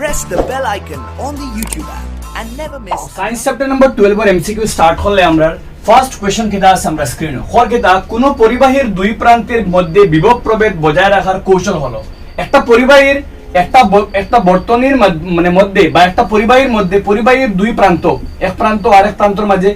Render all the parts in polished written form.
press the bell icon on the YouTube app and never miss science chapter number 12 এর MCQ start করলে আমরা first question কিটা আছে আমরা স্ক্রিনে খর কিটা কোন পরিবাহীর দুই প্রান্তের মধ্যে বিভব প্রভেদ বজায় রাখার কৌশল হলো একটা পরিবাহীর একটা বর্তনীর মানে মধ্যে বা একটা পরিবাহীর মধ্যে পরিবাহীর দুই প্রান্ত এক প্রান্ত আর এক প্রান্তর মাঝে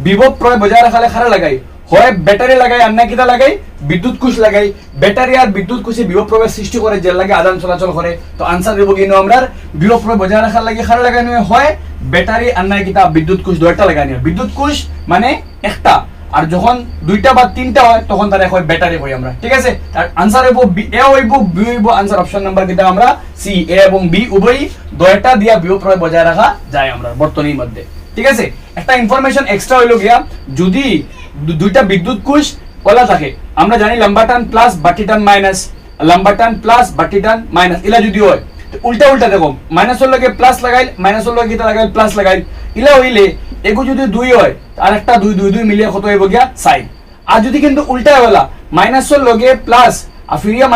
বিভব প্রভেদ বজায় রাখালে খারা লাগাই হয় ব্যাটারি লাগাই আর না কিটা লাগাই বিদ্যুৎ কোষ লাগাই ব্যাটারি আর বিদ্যুৎ কোষে বিভব প্রভেদ সৃষ্টি করে যে লাগে আদান চলাচল করে তো আনসার দেব কিনো আমরা বিভব প্রভেদ বজায় রাখার লাগে খারা লাগানো হয় ব্যাটারি আর না কিটা বিদ্যুৎ কোষ দুইটা লাগানি হয় বিদ্যুৎ কোষ মানে একটা আর যখন দুইটা বা তিনটা হয় তখন তার এক হয় ব্যাটারি হয় আমরা ঠিক আছে আর আনসার হইব এ হইব বি হইব আনসার অপশন নাম্বার কিটা আমরা সি এ এবং বি উভয়ই দুইটা দিয়া বিভব প্রভেদ বজায় রাখা যায় আমরা বর্তনীর মধ্যে ঠিক আছে একটা ইনফরমেশন এক্সট্রা হইলো গিয়া যদি দুইটা বিদ্যুৎ কোষ ওলা থাকে আমরা জানি লম্বা টান প্লাস বাটি টান মাইনাস লম্বা টান প্লাস বাটি টান মাইনাস ইলা যদি হয় উল্টা উল্টা দেখো মাইনাসের লগে প্লাস লাগাইল মাইনাসের লগে কিটা লাগাইল প্লাস লাগাইল ইলা হইলে এগো যদি দুই হয় আর একটা দুই দুই দুই মিলিয়ে কত হইব গিয়া সাইন আর যদি কিন্তু উল্টা হলা মাইনাসের লগে প্লাস আর ফিরিয়া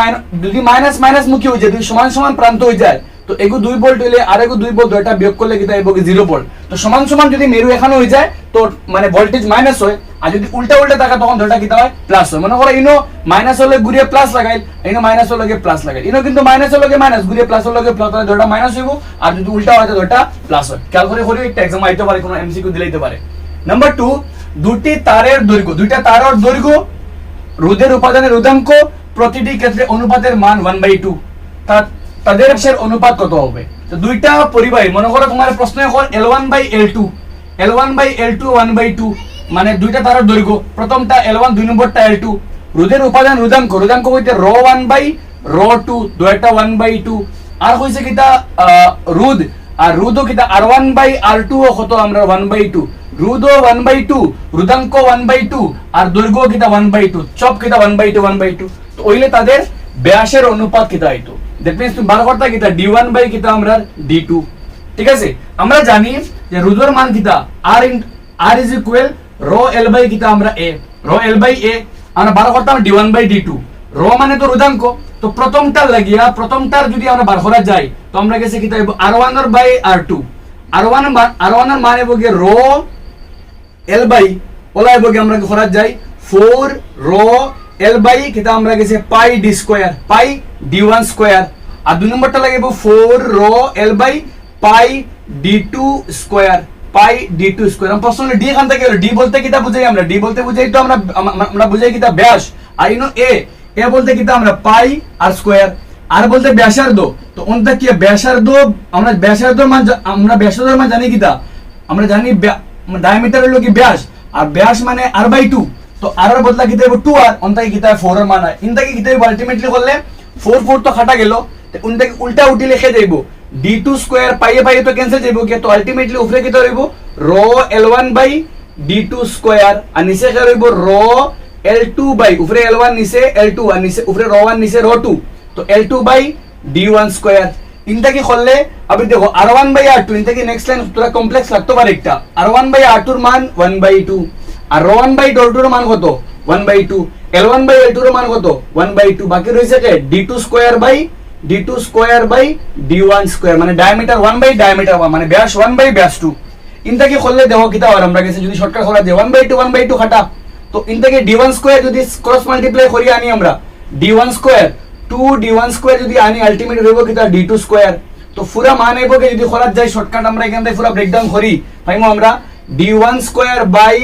যদি মাইনাস মাইনাস মুখী হয়ে যায় দুই সমান সমান প্রান্ত হয়ে যায় তো এগো 2 ভোল্ট হইলে আর এগো 2 ভোল্ট দুইটা বিয়োগ করলে কিটা হইব 0 ভোল্ট তো সমান সমান যদি মেরু এখানে হয়ে যায় তো মানে ভোল্টেজ মাইনাস হয় আর যদি উল্টা উল্টা থাকে তখন দুইটা কিটা হয় প্লাস হয় মনে করো ইনো মাইনাস হলে ঘুরিয়ে প্লাস লাগাইল ইনো মাইনাস হলে প্লাস লাগাইল ইনো কিন্তু মাইনাস হলে মাইনাস ঘুরিয়ে প্লাস হলে প্লাস হয় দুইটা মাইনাস হইব আর যদি উল্টা হয় তো দুইটা প্লাস হয় খেয়াল করে একটা एग्जाम আইতে পারে কোনো এমসিকিউ দিলেইতে পারে নাম্বার 2 দুটি তারের দৈর্ঘ্য দুইটা তারের দৈর্ঘ্য রোধের উপাদানের রোধাঙ্ক প্রতিটি ক্ষেত্রে অনুপাতের মান 1/2 তাদের এর অনুপাত কত হবে তো দুইটা পরিবাহী মনে করো তোমার প্রশ্ন হল L1/L2 L1/L2 1/2 মানে দুইটা তারের দৈর্ঘ্য প্রথমটা L1 দুই নম্বরটা L2 রোধের উপাদান রোধাঙ্ক হইতে ρ1/ρ2 দুইটা 1/2 আর কইছে কিটা রোধ আর রোধও কিটা R1/R2 কত আমরা 1/2 রোধও 1/2 রোধাঙ্ক 1/2 আর দৈর্ঘ্য কিটা 1/2 চপ কিটা 1/2 তো ওইলে তাদের ব্যাসের অনুপাত কিটা হইতো দ্যাট মিন্স তুমি বার করতে কিটা d1 বাই কিটা আমরা d2 ঠিক আছে আমরা জানি যে রোধের মান কিটা r is equal rho l by কিটা আমরা a rho l by a আমরা বার করতাম d1 বাই d2 rho মানে তো রোধাঙ্ক তো প্রথমটার লাগিয়া প্রথমটার যদি আমরা বার করা যাই তো আমরা গেছে কিটা r1 এর বাই r2 r1 এর মান হবে কি rho l বাই ওলা হবে কি আমরা করা যাই 4 rho l বাই কিটা আমরা গেছে pi d square pi d1 square আর দুই নম্বরটা লাগবে 4 rho l by pi d2 square pi d2 square আমরা প্রশ্নে d এখান থেকে d বলতে কিটা বুঝাই আমরা d বলতে বুঝাই তো আমরা বুঝাই কিটা ব্যাস আর ইনো a বলতে কিটা আমরা পাই আর স্কয়ার আর বলতে ব্যাসার্ধ তো ওনটা কি ব্যাসার্ধ আমরা ব্যাসার্ধের মান জানি কিটা আমরা জানি ডায়ামিটার হলো কি ব্যাস আর ব্যাস মানে r/2 তো r এর বদলা কিটা 2r ওনটা কিটা 4 এর মান হয় ইনটাকে কিটা আলটিমেটলি করলে 4 তো কাটা গেল তো ওনটাকে উল্টা উল্টি লিখে দেব d2 স্কয়ার পাই তো ক্যান্সেল যাইবো কি তো আলটিমেটলি উপরে কিটা হইব rho l1 by d2 square আর নিচে কি হইব rho l2 বাই উপরে l1 নিচে l2 আর নিচে উপরে rho1 নিচে rho2 তো l2 বাই d1 স্কয়ার ইনটাকে করলে আবার দেখো r1 বাই r2 ইনটাকে নেক্সট লাইন পুরো কমপ্লেক্স লাগতে পারে একটা r1 বাই r2 এর মান 1/2 আর ρ1 বাই r2 এর মান কত 1/2 l1 বাই l2 এর মান কত 1/2 বাকি রইছে কি d2 square by d1 square মানে ডায়ামিটার 1 বাই ডায়ামিটার 1 মানে ব্যাস 1 বাই ব্যাস 2 ইনটাকে করলে দেখো কিটা আর আমরা গেছে যদি শর্টকাট করা যায় 1/2 কাটা তো ইনটাকে d1 স্কয়ার যদি ক্রস মাল্টিপ্লাই করি আনি আমরা d1 স্কয়ার 2d1 স্কয়ার যদি আনি আলটিমেট হইব কিটা d2 স্কয়ার তো পুরো মান হইব কি যদি করা যায় শর্টকাট আমরা এখান থেকে পুরো ব্রেকডাউন করি পাইমু আমরা d1 square by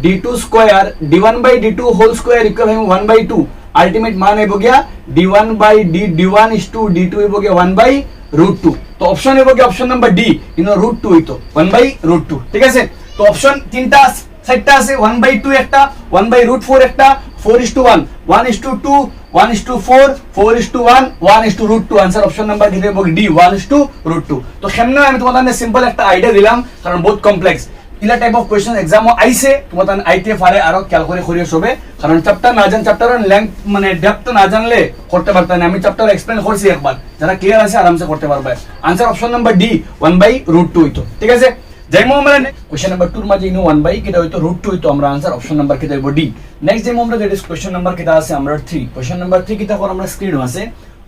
d2 square d1 by d2 whole square equal হইব 1/2 আলটিমেট মান হইব গিয়া d1 by d1 is to d2 হইব গিয়া 1/√2 তো অপশন হইব কি অপশন নাম্বার ডি ইনো √2 হইতো 1/√2 ঠিক আছে তো অপশন তিনটা সেটটা আছে 1/2 একটা 1/√4 একটা 4:1 1:2 1:4 4:1 1:√2 आंसर ऑप्शन नंबर কি দেব ডি 1:√2 তো কেমনে আমি তোমাদের সিম্পল একটা আইডিয়া দিলাম কারণ বহুত কমপ্লেক্স ইলা টাইপ অফ কোশ্চেন एग्जाम আইছে তোমাদের আইতে পারে আরো খেয়াল করে করিও সবে কারণ চ্যাপ্টার না জান চ্যাপ্টারের লেংথ মানে ডেপথ না জানলে করতে পারতাম না আমি চ্যাপ্টার এক্সপ্লেইন করছি একবার যারা ক্লিয়ার আছে আরামসে করতে পারবে आंसर ऑप्शन नंबर ডি 1/√2 হইতো ঠিক আছে যাইমু আমরা কোশ্চেন নাম্বার 2 এর মাঝে ইনো 1 বাই কিটা হইতো √2 হইতো আমরা आंसर অপশন নাম্বার কিটা হইবো ডি নেক্সট যাইমু আমরা দ্যাট ইজ কোশ্চেন নাম্বার কিটা আছে আমরা 3 কোশ্চেন নাম্বার 3 কিটা কোন আমরা স্ক্রিন আছে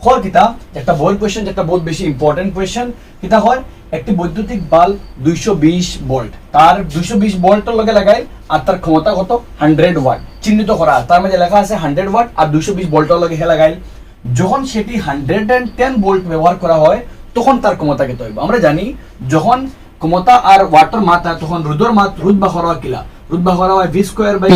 হল কিতা একটা বড় কোশ্চেন, একটা বহুত বেশি ইম্পর্টেন্ট কোশ্চেন। কিতা হয় একটি বৈদ্যুতিক বাল্ব 220 ভোল্ট, তার 220 ভোল্টের লগে লাগাই আর তার ক্ষমতা কত 100 ওয়াট চিহ্নিত করা, তার মধ্যে লেখা আছে 100 ওয়াট আর 220 ভোল্টের লগে হে লাগাই। যখন সেটি 110 ভোল্ট ব্যবহার করা হয় তখন তার ক্ষমতা কত হইব? আমরা জানি যখন ক্ষমতা আর ওয়াটের মাত্রা তখন রোধের মাত্রা রোধ বা হরা কিলা, রোধ বা হরা হয় v স্কয়ার বাই,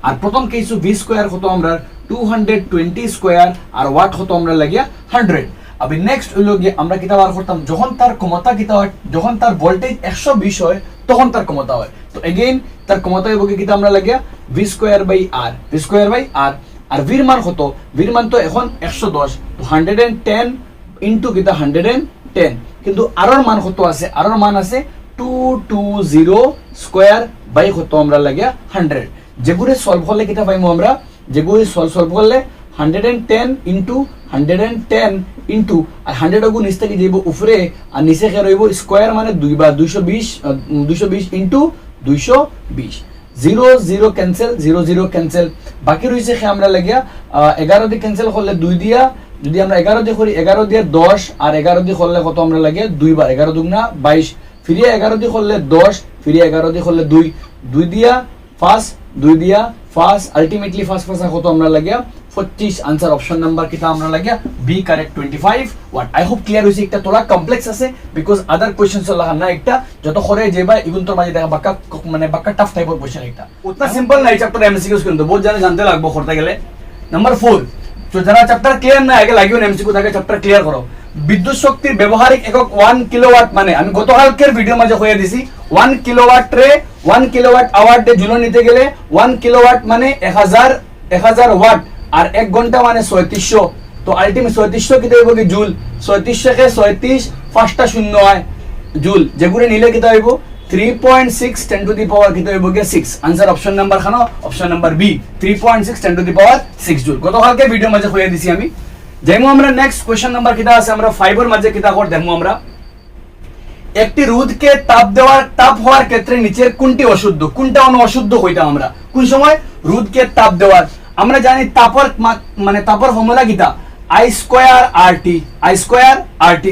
আর প্রথম কেসু v স্কয়ার কত আমরা 220 স্কয়ার আর ওয়াট কত আমরা লাগিয়া 100। আবার নেক্সট হইল গিয়ে আমরা কিতা বার করতাম যখন তার ক্ষমতা কিতা হয়, যখন তার ভোল্টেজ 120 হয় তখন তার ক্ষমতা হয়। তো এগেইন তার ক্ষমতা হইব কিতা আমরা লাগিয়া v square by r, v square by r। আর ভির মান কত? ভির মান তো এখন 110, তো 110 ইনটু কিতা 110, কিন্তু আর এর মান কত আছে? আর এর মান আছে 220 স্কয়ার বাই কত আমরা লাগিয়া 100। যেগুলো সলভ করলে কিতা পাইমু আমরা? যেগুলো সলভ করলে 110 ইনটু 110 ইনটু আর 100 গুণ নিচ থেকে যাইব উপরে আর নিচে কে রইব স্কয়ার মানে 2 বা 220 ইনটু 220, 0 0 ক্যান্সেল, 0 0 ক্যান্সেল, বাকি রইছে কে আমরা লাগিয়া 11 দিয়ে ক্যান্সেল করলে 2 দিয়া, যদি আমরা 11 দিয়ে করি 11 দিয়ে 10 আর 11 দিয়ে করলে কত আমরা লাগিয়া 2 বার 11 দুগুণা 22, ফিরিয়ে 11 দিয়ে করলে 10, ফিরিয়ে 11 দিয়ে করলে 2, 2 দিয়া 5, 2 দিয়া 5, আলটিমেটলি 5 কত আমরা লাগিয়া 25। আনসার অপশন নাম্বার কিতা আমরা লাগিয়া B correct 25 watt. I hope clear হইছে। একটা তোলা কমপ্লেক্স আছে বিকজ আদার কোশ্চেনস লাগা না, একটা যত করে যেবা ইগুন তোর মাঝে দেখা বাক্কা মানে বাক্কা টাফ টাইপের কোশ্চেন, একটা উতনা সিম্পল না। এই চ্যাপ্টার এমসিকিউস কিন্তু বহুত জানতে লাগবে করতে গেলে। নাম্বার 4, তো যারা চ্যাপ্টার ক্লিয়ার না আগে লাগিও এমসিকিউ থাকে চ্যাপ্টার ক্লিয়ার করো। বিদ্যুৎ শক্তির ব্যবহারিক একক 1 কিলোওয়াট, মানে আমি গতকালকের ভিডিও মাঝে হয়ে দিছি 1 কিলোওয়াট রে 1 কিলোওয়াট আওয়ার ডে জুল নিতে গেলে 1 কিলোওয়াট মানে 1000 ওয়াট আর 1 ঘন্টা মানে 3600, তো আলটিমেট 3600 কি দেব কি জুল, 3600 কে 36 পাঁচটা শূন্য হয় জুল, যেগুলো নিলে কি দেব 3.6 10 টু দি পাওয়ার কি দেব কি 6। आंसर অপশন নাম্বার খানো option number B 3.6 10 to the power 6 joule. গতকালকে ভিডিও মাঝে হয়ে দিছি আমি। যেমন আমরা নেক্সট কোশ্চেন নাম্বার কিটা আছে আমরা 5 এর মাঝে কিটা কর দেখমু আমরা। একটি রোধকে তাপ হওয়ার ক্ষেত্রে নিচের কোনটি অশুদ্ধ, কোনটা অশুদ্ধ হইতাম আমরা কোন সময় রোধকে তাপ দেওয়ার? আমরা জানি তাপর মানে তাপর ফর্মুলা কিটা I square RT, I square RT,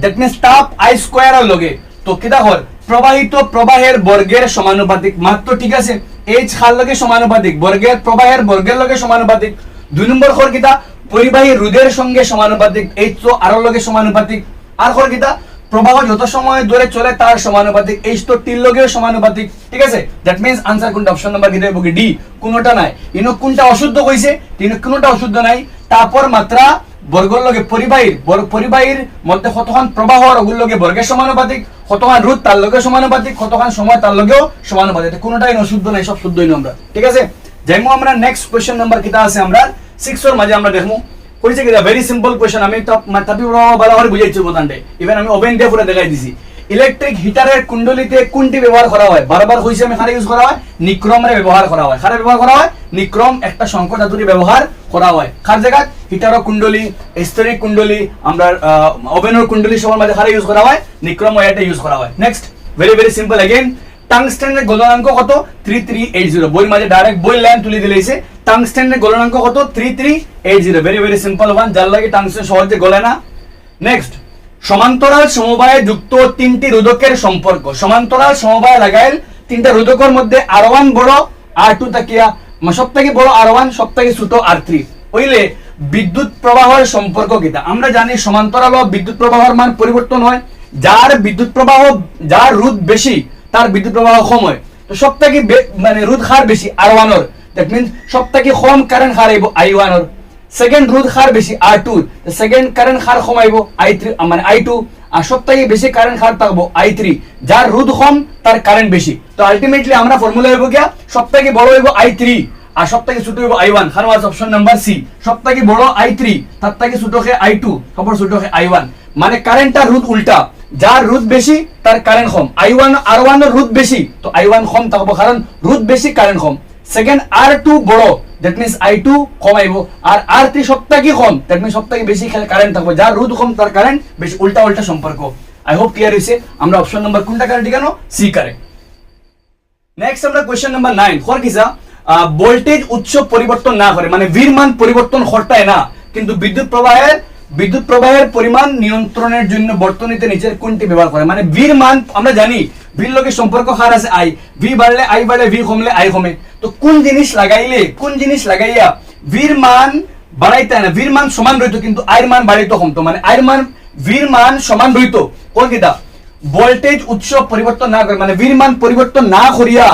that means তাপ I স্কয়ার এর লগে তো কিটা হয় প্রবাহিত প্রবাহের বর্গের সমানুপাতিক মাত্র, ঠিক আছে H খাল লগে সমানুপাতিক, বর্গের প্রবাহের বর্গের লগে সমানুপাতিক। 2 নম্বর হল কিটা পরিবাহী রোধের সঙ্গে সমানুপাতিক, H তো আর লগে সমানুপাতিক। আর হল কিটা প্রবাহ যত সময় ধরে চলে তার সমানুপাতিক, H তো টির লগেও সমানুপাতিক, ঠিক আছে। দ্যাট মিন্স আনসার কোনটা? অপশন নাম্বার কি দেব কি ডি, কোনটা নাই। ইনো কোনটা অশুদ্ধ কইছে? তিনো কোনটা অশুদ্ধ নাই। তারপর মাত্রা বর্গের লগে পরিবাহীর মধ্যে কতক্ষণ প্রবাহ আর ওগুলোর লগে বর্গের সমানুপাতিক, কতক্ষণ রোধ তার লগে সমানুপাতিক, কতক্ষণ সময় তার লগেও সমানুপাতিক, কোনটাই অশুদ্ধ নাই, সব শুদ্ধই আমরা, ঠিক আছে। যেমন আমরা নেক্সট কোশ্চেন নাম্বার কিটা আছে আমরা 6 এর মাঝে আমরা দেখমু কইছে কি ভেরি সিম্পল কোশ্চেন। আমি তো তাপি ভালো করে বুঝাইছি বতানতে, ইভেন আমি ওভেন দিয়ে পুরো দেখাই দিছি। ইলেকট্রিক হিটারের কুণ্ডলিতে কোনটি ব্যবহার করা হয়? বারবার কইছি আমি খারে ইউজ করা হয় নিক্রমের ব্যবহার করা হয়। খারে ব্যবহার করা হয় নিক্রম, একটা সংকট ধাতুরি ব্যবহার করা হয়। খার জায়গা হিটারের কুণ্ডলী, স্থিরিক কুণ্ডলী, আমরা ওভেনের কুণ্ডলী সবার মাঝে খারে ইউজ করা হয় নিক্রম, ওয়াটা ইউজ করা হয়। নেক্সট ভেরি সিম্পল अगेन, টাংস্টেনের গলনাঙ্ক কত? 3380। বই মাঝে ডাইরেক্ট বই লাইন তুলি দিলেইছে। টাংস্টেনের গলনাঙ্ক কত? 3380। ভেরি সিম্পল ওয়ান, যার লাগে টাংস্টেন সহজে গলে না। নেক্সট, সমান্তরাল সমবায়ে যুক্ত তিনটি রোধকের সম্পর্ক। সমান্তরাল সমবায় লাগাইল তিনটা রোধকের মধ্যে R1 বড়, R2 তাকিয়া সবথেকে বড় R1, সবথেকে ছোট R3 হইলে বিদ্যুৎ প্রবাহের সম্পর্ক কিটা? আমরা জানি সমান্তরাল বিদ্যুৎ প্রবাহের মান পরিবর্তন হয়। যার বিদ্যুৎ প্রবাহ, যার রোধ বেশি তার বিদ্যুৎ প্রবাহ কম হয়। তো সবথেকে মানে রোধ হার বেশি R1 এর, দ্যাট মিন্স সবথেকে কম কারেন্ট হার আইব I1 এর। সেকেন্ড রোধ হার বেশি R2, সেকেন্ড কারেন্ট হার কম আইব I3 মানে I2, আর সবথেকে বেশি কারেন্ট হার থাকবো I3। যার রোধ কম তার কারেন্ট বেশি। তো আলটিমেটলি আমরা ফর্মুলা হইব কি সবথেকে বড় হইব I3 আর সবথেকে ছোট হইব I1। খান ওয়াজ অপশন নাম্বার সি, সবথেকে বড় I3, তার থেকে ছোট হে I2, সবার ছোট হে I1। মানে কারেন্টটা রোধ উল্টা, যার রোধ বেশি তার কারেন্ট কম। R1 এর রোধ বেশি তো I1 কম থাকবো, কারণ রোধ বেশি কারেন্ট কম। সেকেন্ড R2 বড়, দ্যাট মিন্স I2 কম আইব, আর R3 সবথেকে কম, দ্যাট মিন্স সবথেকে বেশি কারেন্ট থাকবে। যার রোধ কম তার কারেন্ট বেশি, উল্টা সম্পর্ক। আই হোপ ক্লিয়ার হইছে। আমরা অপশন নাম্বার কোনটা কারেক্ট কেন? C correct. নেক্সট আমরা কোশ্চেন নাম্বার 9 খর কিসা ভোল্টেজ উৎস পরিবর্তন না করে, মানে ভির মান পরিবর্তন করতায় না, কিন্তু বিদ্যুৎ প্রবাহের পরিমাণ নিয়ন্ত্রণের জন্য বর্তনীতে নিচের কোনটি ব্যবহার করে মানে ভির মান আমরা জানি ভির লগে সম্পর্ক হার আছে আই ভি বাড়লে আই বাড়ে ভি কমলে আই কমে তো কোন জিনিস লাগাইয়া ভির মান বাড়াইতে না ভির মান সমান রইতো কিন্তু আইর মান বাড়াইতো কমতো মানে আইর মান ভির মান সমান রইতো কোন কিতা ভোল্টেজ উৎস পরিবর্তন না করে মানে ভির মান পরিবর্তন না করিয়া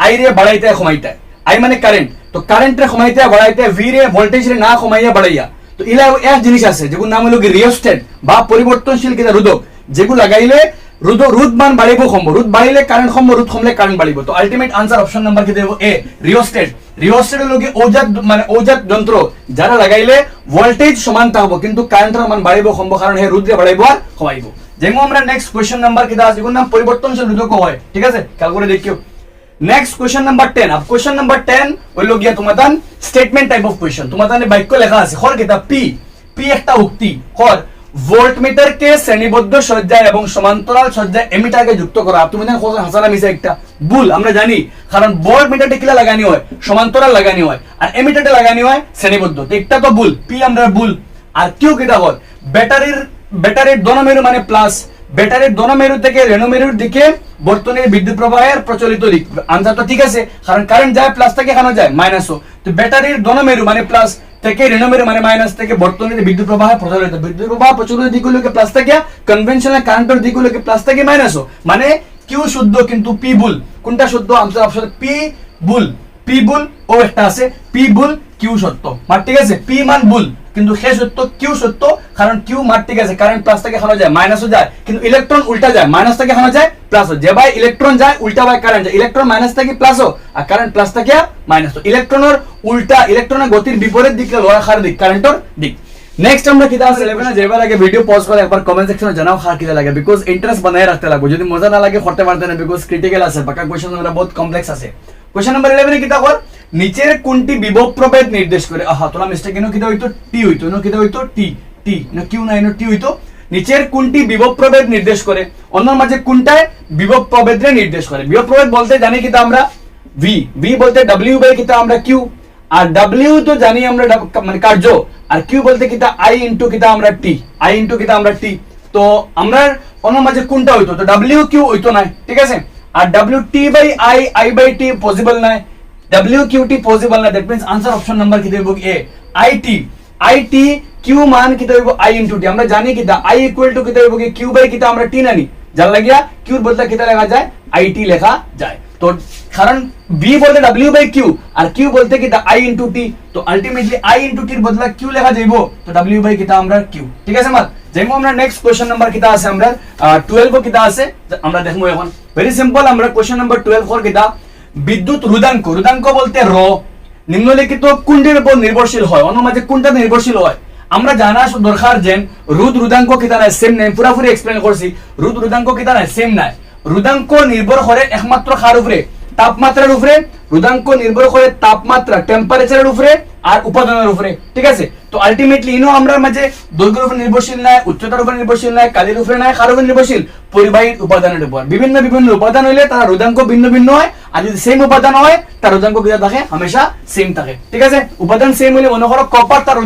আইরে বাড়াইতে কমাইতে আই মানে কারেন্ট তো কারেন্টে কমাইতে বাড়াইতে ভিরে ভোল্টেজ রে না কমাইয়া বাড়াইয়া তো ইলা এক জিনিস আছে যেগুলো নাম হলো রিওস্ট্যাট বা পরিবর্তনশীল কিতা রোধক যেগুলো লাগাইলে রোধ মান বাড়িব কমব রোধ বাড়িলে কারেন্ট কমব রোধ কমলে কারেন্ট বাড়িব তো আলটিমেট আনসার অপশন নাম্বার কি দেব এ রিওস্ট্যাট হলো কি ঔজাত যন্ত্র যারা লাগাইলে ভোল্টেজ সমান থাকবো কিন্তু কারেন্টের মান বাড়িব কমব কারণ হে রোধ বাড়াইব আর কমাইব যেমন আমরা নেক্সট কোশ্চেন নাম্বার কিতা আছে যেগুলো নাম পরিবর্তনশীল রোধক হয় ঠিক আছে খেয়াল করে দেখিও নেক্সট কোশ্চেন নাম্বার 10 अब क्वेश्चन नंबर 10 হইলো গিয়া তোমাদের স্টেটমেন্ট টাইপ অফ কোশ্চেন তোমাদের বাক্য লেখা আছে খর কিতা পি একটা উক্তি খর ভোল্টমিটারকে শ্রেণীবদ্ধ সজ্জায় এবং সমান্তরাল সজ্জায় এমিটারকে যুক্ত করা তুমি না হাসানা মিসা একটা ভুল আমরা জানি কারণ ভোল্টমিটারটা কিলা লাগানি হয় সমান্তরাল লাগানি হয় আর এমিটারটা লাগানি হয় শ্রেণীবদ্ধ তো একটা তো ভুল পি আমরা ভুল আর কিউ কিটা হয় ব্যাটারির দোনমেরু মানে প্লাস ব্যাটারির দোনমেরু থেকে রেণুমেরুর দিকে বর্তনীর বিদ্যুৎ প্রবাহের প্রচলিত দিক আনসার তো ঠিক আছে কারণ কারেন্ট যায় প্লাস থেকে কেন যায় মাইনাসও তো ব্যাটারির দোনমেরু মানে প্লাস থেকে রেণুমেরু মানে মাইনাস থেকে বর্তনীর বিদ্যুৎ প্রবাহ প্রচলিত দিক হলো প্লাস থেকে কনভেনশনাল কারেন্টের দিক হলো প্লাস থেকে মাইনাসও মানে কিউ শুদ্ধ কিন্তু পি ভুল কোনটা শুদ্ধ আনসার অপশন পি ভুল ও একটা আছে পি ভুল কিউ সত্য মানে ঠিক আছে পি মান ভুল কিন্তু সে সত্য কিউ সত্য কারণ কিউ মার ঠিক আছে কারেন্ট প্লাস থেকে খানো যায় মাইনাসও যায় কিন্তু ইলেকট্রন উল্টা যায় মাইনাস থেকে খানো যায় প্লাসও যে ভাই ইলেকট্রন যায় উল্টা ভাই কারেন্ট যায় ইলেকট্রন মাইনাস থেকে প্লাসও আর কারেন্ট প্লাস থেকে মাইনাস তো ইলেকট্রনের উল্টা ইলেকট্রনের গতির বিপরীত দিক লোহার দিক কারেন্টের দিক নেক্সট আমরা কিতা আছে লেবে না যেবার আগে ভিডিও পজ করে একবার কমেন্ট সেকশনে জানাও খার কিতা লাগে বিকজ ইন্টারেস্ট বানায় রাখতে লাগবে যদি মজা না লাগে করতে পারতে না বিকজ ক্রিটিক্যাল আছে বাকি কোশ্চেন আমরা বহুত কমপ্লেক্স আছে কোশ্চেন নাম্বার 11 কিতা কর নিচের কোনটি বিভব প্রভেদ নির্দেশ করে আহা তোলা মিস্টেক কেন কিতা হইতো টি হইতো না কিতা হইতো টি না কিউ না টি হইতো নিচের কোনটি বিভব প্রভেদ নির্দেশ করে অন্যর মাঝে কোনটায় বিভব প্রভেদরে নির্দেশ করে বিভব প্রভেদ বলতে জানি কিতা আমরা ভি বলতে ডব্লিউ বাই কিতা আমরা কিউ আর ডব্লিউ তো জানি আমরা মানে কার্য আর কিউ বলতে কিতা আই ইনটু কিতা আমরা টি তো আমরা অন্যর মাঝে কোনটা হইতো তো ডব্লিউ কিউ হইতো না ঠিক আছে আর W T by I by T possible না WQT পসিবল না that means answer option number কি দেব এ IT Q মান কি দেব I ইনটু T আমরা জানি কি দা I ইকুয়াল টু কি দেব কি Q বাই কি আমরা T নানি জান লাগিয়া Q এর বদলে কি লেখা যায় IT লেখা যায় তো কারণ B বলতে W বাই Q আর Q বলতে কি দা I ইনটু T তো আলটিমেটলি I ইনটু T এর বদলে Q লেখা যাইবো তো W বাই কি আমরা Q ঠিক আছে মাত যেমন আমরা নেক্সট কোশ্চেন নাম্বার কিটা আছে আমরা 12 কিটা আছে আমরা দেখবো এখন ভেরি সিম্পল আমরা কোশ্চেন নাম্বার 12 ফর কিটা বিদ্যুৎ রোধাঙ্ক বলতে র নিম্নলিখিত কোনটির উপর নির্ভরশীল হয় অন্য মাঝে কোনটা নির্ভরশীল হয় আমরা জানা দরকার যে রোধাঙ্ক কিতা নাই সেম নাই পুরাপুরি এক্সপ্লেন করছি রোধাঙ্ক কিতা নাই সেম নাই রোধাঙ্ক নির্ভর করে একমাত্র কার উপরে তাপমাত্রার উপরে রোধাঙ্ক নির্ভর করে তাপমাত্রা টেম্পারেচারের উপরে আর উপাদানের উপরে ঠিক আছে তো আলটিমেটলি ইনো আমরা মাঝে দৈর্ঘ্যের উপর নির্ভরশীল নাই উচ্চতার উপর নির্ভরশীল নাই কালির উপরে নাই কার উপর নির্ভরশীল পরিবাহী উপাদানের উপর বিভিন্ন উপাদান হইলে তার রোধাঙ্ক ভিন্ন হয় আর যদি সেম উপাদান হয় তার রোধাঙ্ক কিটা থাকে হামেশা সেম থাকে ঠিক আছে উপাদান সেম হইলে মনে করো কপার তার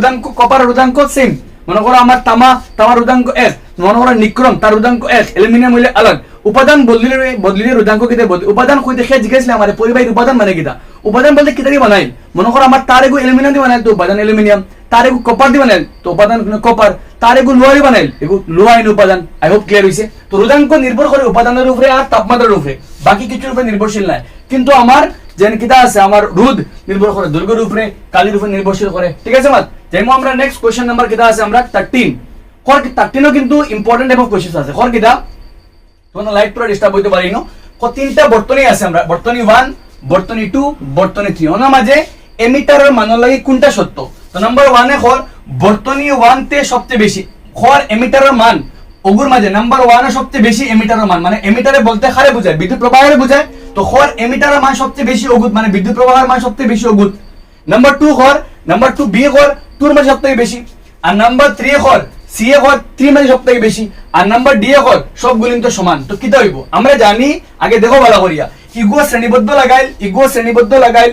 রোধাঙ্ক সেম মনে করো আমার তামার রোধাঙ্ক এক মনে করো নিক্রম তার রোধাঙ্ক এক অ্যালুমিনিয়াম হইলে আলাদা উপাদান বদলিলে রোধাঙ্ক কিতা বদলি উপাদান কই দেখে জিজ্ঞাসা আমার পরিবাহী উপাদান মানে কিতা উপাদান বলতে কিতা দিয়ে বানাই মনে করো আমার তার এগু অ্যালুমিনিয়াম দিয়ে বানাইল তো উপাদান অ্যালুমিনিয়াম তার এগু কপার দিয়ে বানাইল তো উপাদান কপার তার এগু লোহা দিয়ে বানাইল এগু লোহা ইন উপাদান আই হোপ ক্লিয়ার হইছে তো রোধাঙ্ক নির্ভর করে উপাদানের উপরে আর তাপমাত্রার উপরে বাকি কিছুর উপরে নির্ভরশীল নাই কিন্তু আমার যেন কিতা আছে আমার রোধ নির্ভর করে দৈর্ঘ্যের উপরে কালির উপরে নির্ভরশীল করে ঠিক আছে মাত যেমন আমরা নেক্সট কোশ্চেন নাম্বার কিতা আছে আমরা 13 কর 13 ও কিন্তু ইম্পর্টেন্ট এবং কোশ্চেন আছে কর কিতা তোমরা লাইট পুরো ডিস্টার্ব হইতে পারি না তিনটা বর্তনী আছে আমরা বর্তনী 1 বর্তনী 2 বর্তনী 3 ওনা মাঝে এমিটারের মান লাগি কোনটা সত্য তো নাম্বার 1 এ কর বর্তনী 1 তে সবচেয়ে বেশি কর এমিটারের মান ওগুর মাঝে নাম্বার 1 এ সবচেয়ে বেশি এমিটারের মান মানে এমিটারে বলতে খারে বোঝায় বিদ্যুৎ প্রবাহের বোঝায় তো কর এমিটারের মান সবচেয়ে বেশি ওগুত মানে বিদ্যুৎ প্রবাহের মান সবচেয়ে বেশি ওগুত নাম্বার 2 কর নাম্বার 2 বি কর 2 এর মাঝে সবচেয়ে বেশি আর নাম্বার 3 কর সি এ কর 3 মানে সবথেকে বেশি আর নাম্বার ডি এ কর সবগুলো তো সমান তো কিটা হইব আমরা জানি আগে দেখো ভালো করিয়া ইগো শ্রেণীবদ্ধ লাগাইল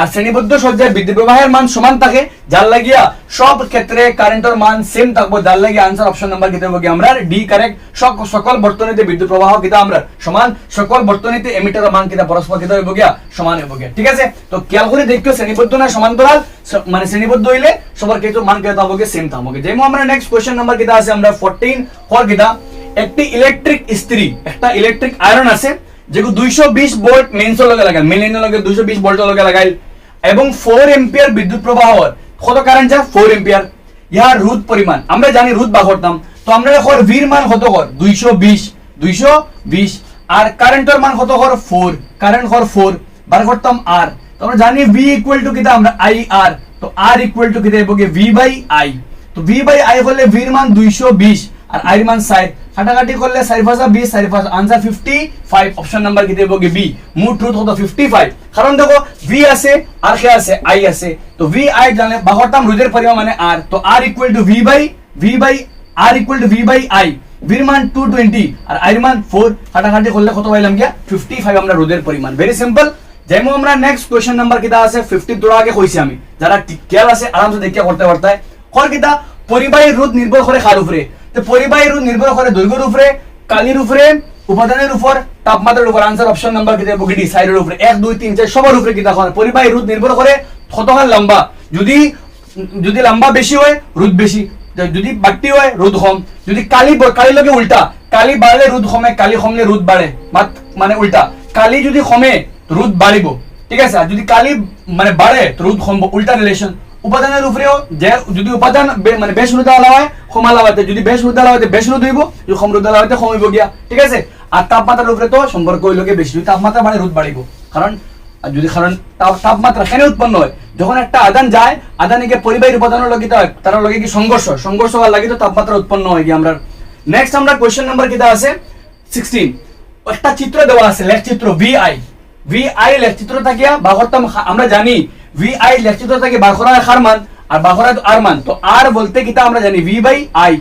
আর শ্রেণীবদ্ধ সজ্জায় বিদ্যুৎ প্রবাহের মান সমান থাকে, যার লাগিয়া সব ক্ষেত্রে কারেন্টের মান সেম থাকবো, যার লাগিয়া আনসার অপশন নাম্বার কিতা হবে আমরা ডি কারেক্ট। সকল বর্তনীতে বিদ্যুৎ প্রবাহ কিতা আমরা সমান, সকল বর্তনীতে এমিটারের মান কিতা পরস্পর কিতা হইব গিয়া সমান হইব গিয়া। ঠিক আছে, তো খেয়াল করে দেখিও শ্রেণীবদ্ধ না সমান্তরাল, মানে শ্রেণীবদ্ধ হইলে সবার কিছু মান কিতা হবে সেম থাকবে। যেমন আমরা নেক্সট কোশ্চেন নাম্বার কিতা আছে আমরা 14 ফর কিতা একটি ইলেকট্রিক ইস্ত্রি, একটা ইলেকট্রিক আয়রন আছে যেগুলো 220 ভোল্ট মেইনসের লগে লাগাই, মেইনের লগে 220 ভোল্টের লগে লাগাইল এবং 4 এম্পিয়ার বিদ্যুৎ প্রবাহ কত কারেন্ট যা 4 এম্পিয়ার। ইহার রোধ পরিমাণ আমরা জানি রোধ বা করতাম, তো আমরা এখন ভির মান কত কর 220 আর কারেন্টের মান কত কর 4, কারেন্ট কর 4 বার করতাম আর, তো আমরা জানি v ইকুয়াল টু কিটা আমরা i r, তো r ইকুয়াল টু কিটা হবে v বাই i, তো v বাই i হলে ভির মান 220 আর i এর মান 60, কাটাকাটি করলে 4 5 20 4 5 आंसर 55 অপশন নাম্বার কি দেব বি। মোট রুট কত 55, কারণ দেখো v আছে আর কে আছে i আছে, তো v i জানলে বাহরতাম রোধের পরিমাণ মানে r, তো r equal to v by r equal to v by i, v এর মান 220 আর i এর মান 4, কাটাকাটি করলে কত পাইলাম গিয়া 55 আমরা রোধের পরিমাণ। Very simple. যেমন আমরা নেক্সট কোশ্চেন নাম্বার কিটা আছে 50 তোরা আগে কইছি আমি, যারা খেয়াল আছে আরামসে দেখিয়া করতে পারতায়। কর কিটা পরিবাহী রোধ নির্ভর করে কার উপরে, তো পরিবাহী রোধ নির্ভর করে দৈর্ঘ্যের উপরে, কালির উপরে, উপাদানের উপর, তাপমাত্রার উপর। আনসার অপশন নাম্বার কি দেব ডি সাইডের উপরে 1 2 3 4 সবার উপরে কিটা হয়। পরিবাহী রোধ নির্ভর করে কতখান লম্বা, যদি লম্বা বেশি হয় রোধ বেশি, যদি বাড়তি হয় রোধ কম। যদি কালি লগে উল্টা, কালি বাড়লে রোধ কমে, কালি কমলে রোধ বাড়ে, মানে উল্টা কালি যদি কমে রোধ বাড়িব, ঠিক আছে, আর যদি কালি মানে বাড়ে রোধ কমবো, উল্টা রিলেশন। উপাদানের উপরেও যে যদি উপাদান মানে বেশ রোধ আলা হয় কম আলা হয়, যদি বেশ রোধ আলা হয় বেশ রোধ হইব, যদি কম রোধ আলা হয় কম হইব গিয়া, ঠিক আছে। আর তাপমাত্রার উপরে তো সম্পর্ক হইল গিয়ে বেশি, যদি তাপমাত্রা বাড়ে রোধ বাড়িব, কারণ তাপমাত্রা এখানে উৎপন্ন হয় যখন একটা আদান যায়, আদানে গিয়ে পরিবাহী উপাদানের লগে হয় তার লগে কি সংঘর্ষ হওয়ার লাগে তো তাপমাত্রা উৎপন্ন হয় গিয়ে আমরা। নেক্সট আমরা কোশ্চেন নাম্বার কিটা আছে 16, একটা চিত্র দেওয়া আছে লেখচিত্র VI লেখচিত্র থাকিয়া বাহরতাম আমরা জানি VI লেখচিত্র থাকে বাহরা খার মান আর বাহরা আর মান, তো আর বলতে কিটা আমরা জানি v বাই i,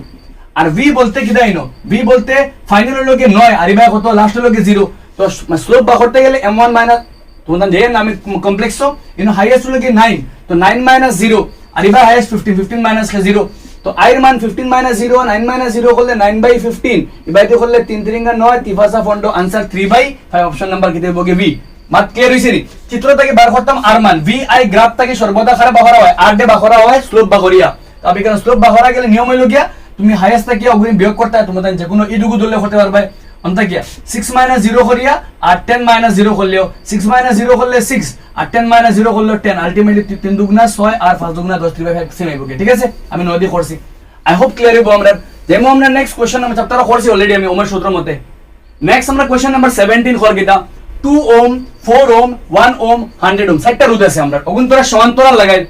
আর v বলতে কিটা ইনো v বলতে ফাইনাল লগে 9 আর ইবা কত লাস্ট লগে 0, তো স্লোপ বা করতে গেলে m1 মাইনাস তোমাদের যে নামে কমপ্লেক্স ইনো হাইয়েস্ট লগে 9, তো 9 মাইনাস 0 আর ইবা হাইয়েস্ট 15 মাইনাস 0, তো i এর মান 15 মাইনাস 0 9 মাইনাস 0 করলে 9 বাই 15, ইবাইতে করলে 3 3 9 তিফাসা ফন্ডো আনসার 3 বাই 5 অপশন নাম্বার কি দেবো v। মাত ক্লিয়ার হইছে নি? চিত্র থেকে বার করতাম আর মান VI গ্রাফ থেকে সর্বদা খারাপ বাহরা হয়, আর ডে বাহরা হয় স্লোপ বাহরিয়া, তো আপনি কেন স্লোপ বাহরা গেলে নিয়ম হইল গিয়া তুমি হাইয়েস্ট থেকে অগ্রিম বিয়োগ করতে হয়, তোমাদের যে কোনো ইডুগু ধরলে হতে পারবে অন্তা গিয়া 6 মাইনাস 0 করিয়া আর 10 মাইনাস 0 করলেও 6 মাইনাস 0 করলে 6 আর 10 মাইনাস 0 করলে 10, আলটিমেটলি 3 দুগুণা 6 আর 5 দুগুণা 10 3/5 সেম হইব, ঠিক আছে। আমি নদী করছি, আই হোপ ক্লিয়ার হইব আমরা। যেমন আমরা নেক্সট কোশ্চেন আমরা চ্যাপ্টার করছি অলরেডি আমি ওমের সূত্র মতে। নেক্সট আমরা কোশ্চেন নাম্বার 17 কর কিটা 2 ওম 4 ওম 1 ওম 100 ওম চারটা রোধ আছে আমরা, ওগুন তোরা সমান্তরাল লাগাই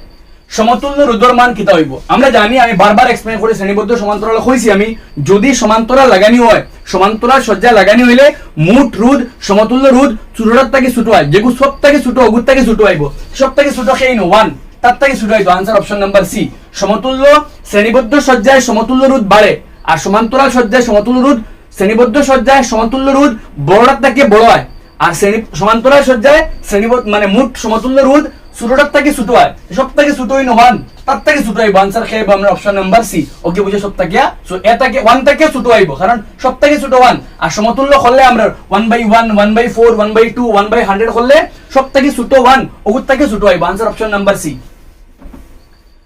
সমতুল্য রোধের মান কিতা হইব আমরা জানি, আমি বারবার এক্সপ্লেইন করে শ্রেণীবদ্ধ সমান্তরাল কইছি আমি, যদি সমান্তরাল লাগানি হয় সমান্তরাল সজ্জা লাগানি হইলে মোট রোধ সমতুল্য রোধ ছোটটার থেকে ছোট হয়, যেগুলো সব থেকে ছোট ওগুর থেকে ছোট হইব, সব থেকে ছোট সেই নো 1 তার থেকে ছোট হইতো, আনসার অপশন নাম্বার সি। সমতুল্য শ্রেণীবদ্ধ সজ্জায় সমতুল্য রোধ বাড়ে আর সমান্তরাল সজ্জায় সমতুল্য রোধ, শ্রেণীবদ্ধ সজ্জায় সমতুল্য রোধ বড়টার থেকে বড় হয় আর সমান্তরাল সজ্জায় শ্রেণীবদ্ধ মানে মোট সমতুল্য রোধ ছোটটার থেকে ছোট হয়, সব থেকে ছোট হইনো 1 তার থেকে ছোট হইব, আনসার খাইব আমরা অপশন নাম্বার সি। ওকে বুঝে সব থেকে সো এটাকে 1 থেকে ছোট হইব, কারণ সব থেকে ছোট 1 আর সমতুল্য করলে আমরা 1/1 1/4 1/2 1/100 করলে সব থেকে ছোট 1 ওগুর থেকে ছোট হইব, answer option number C.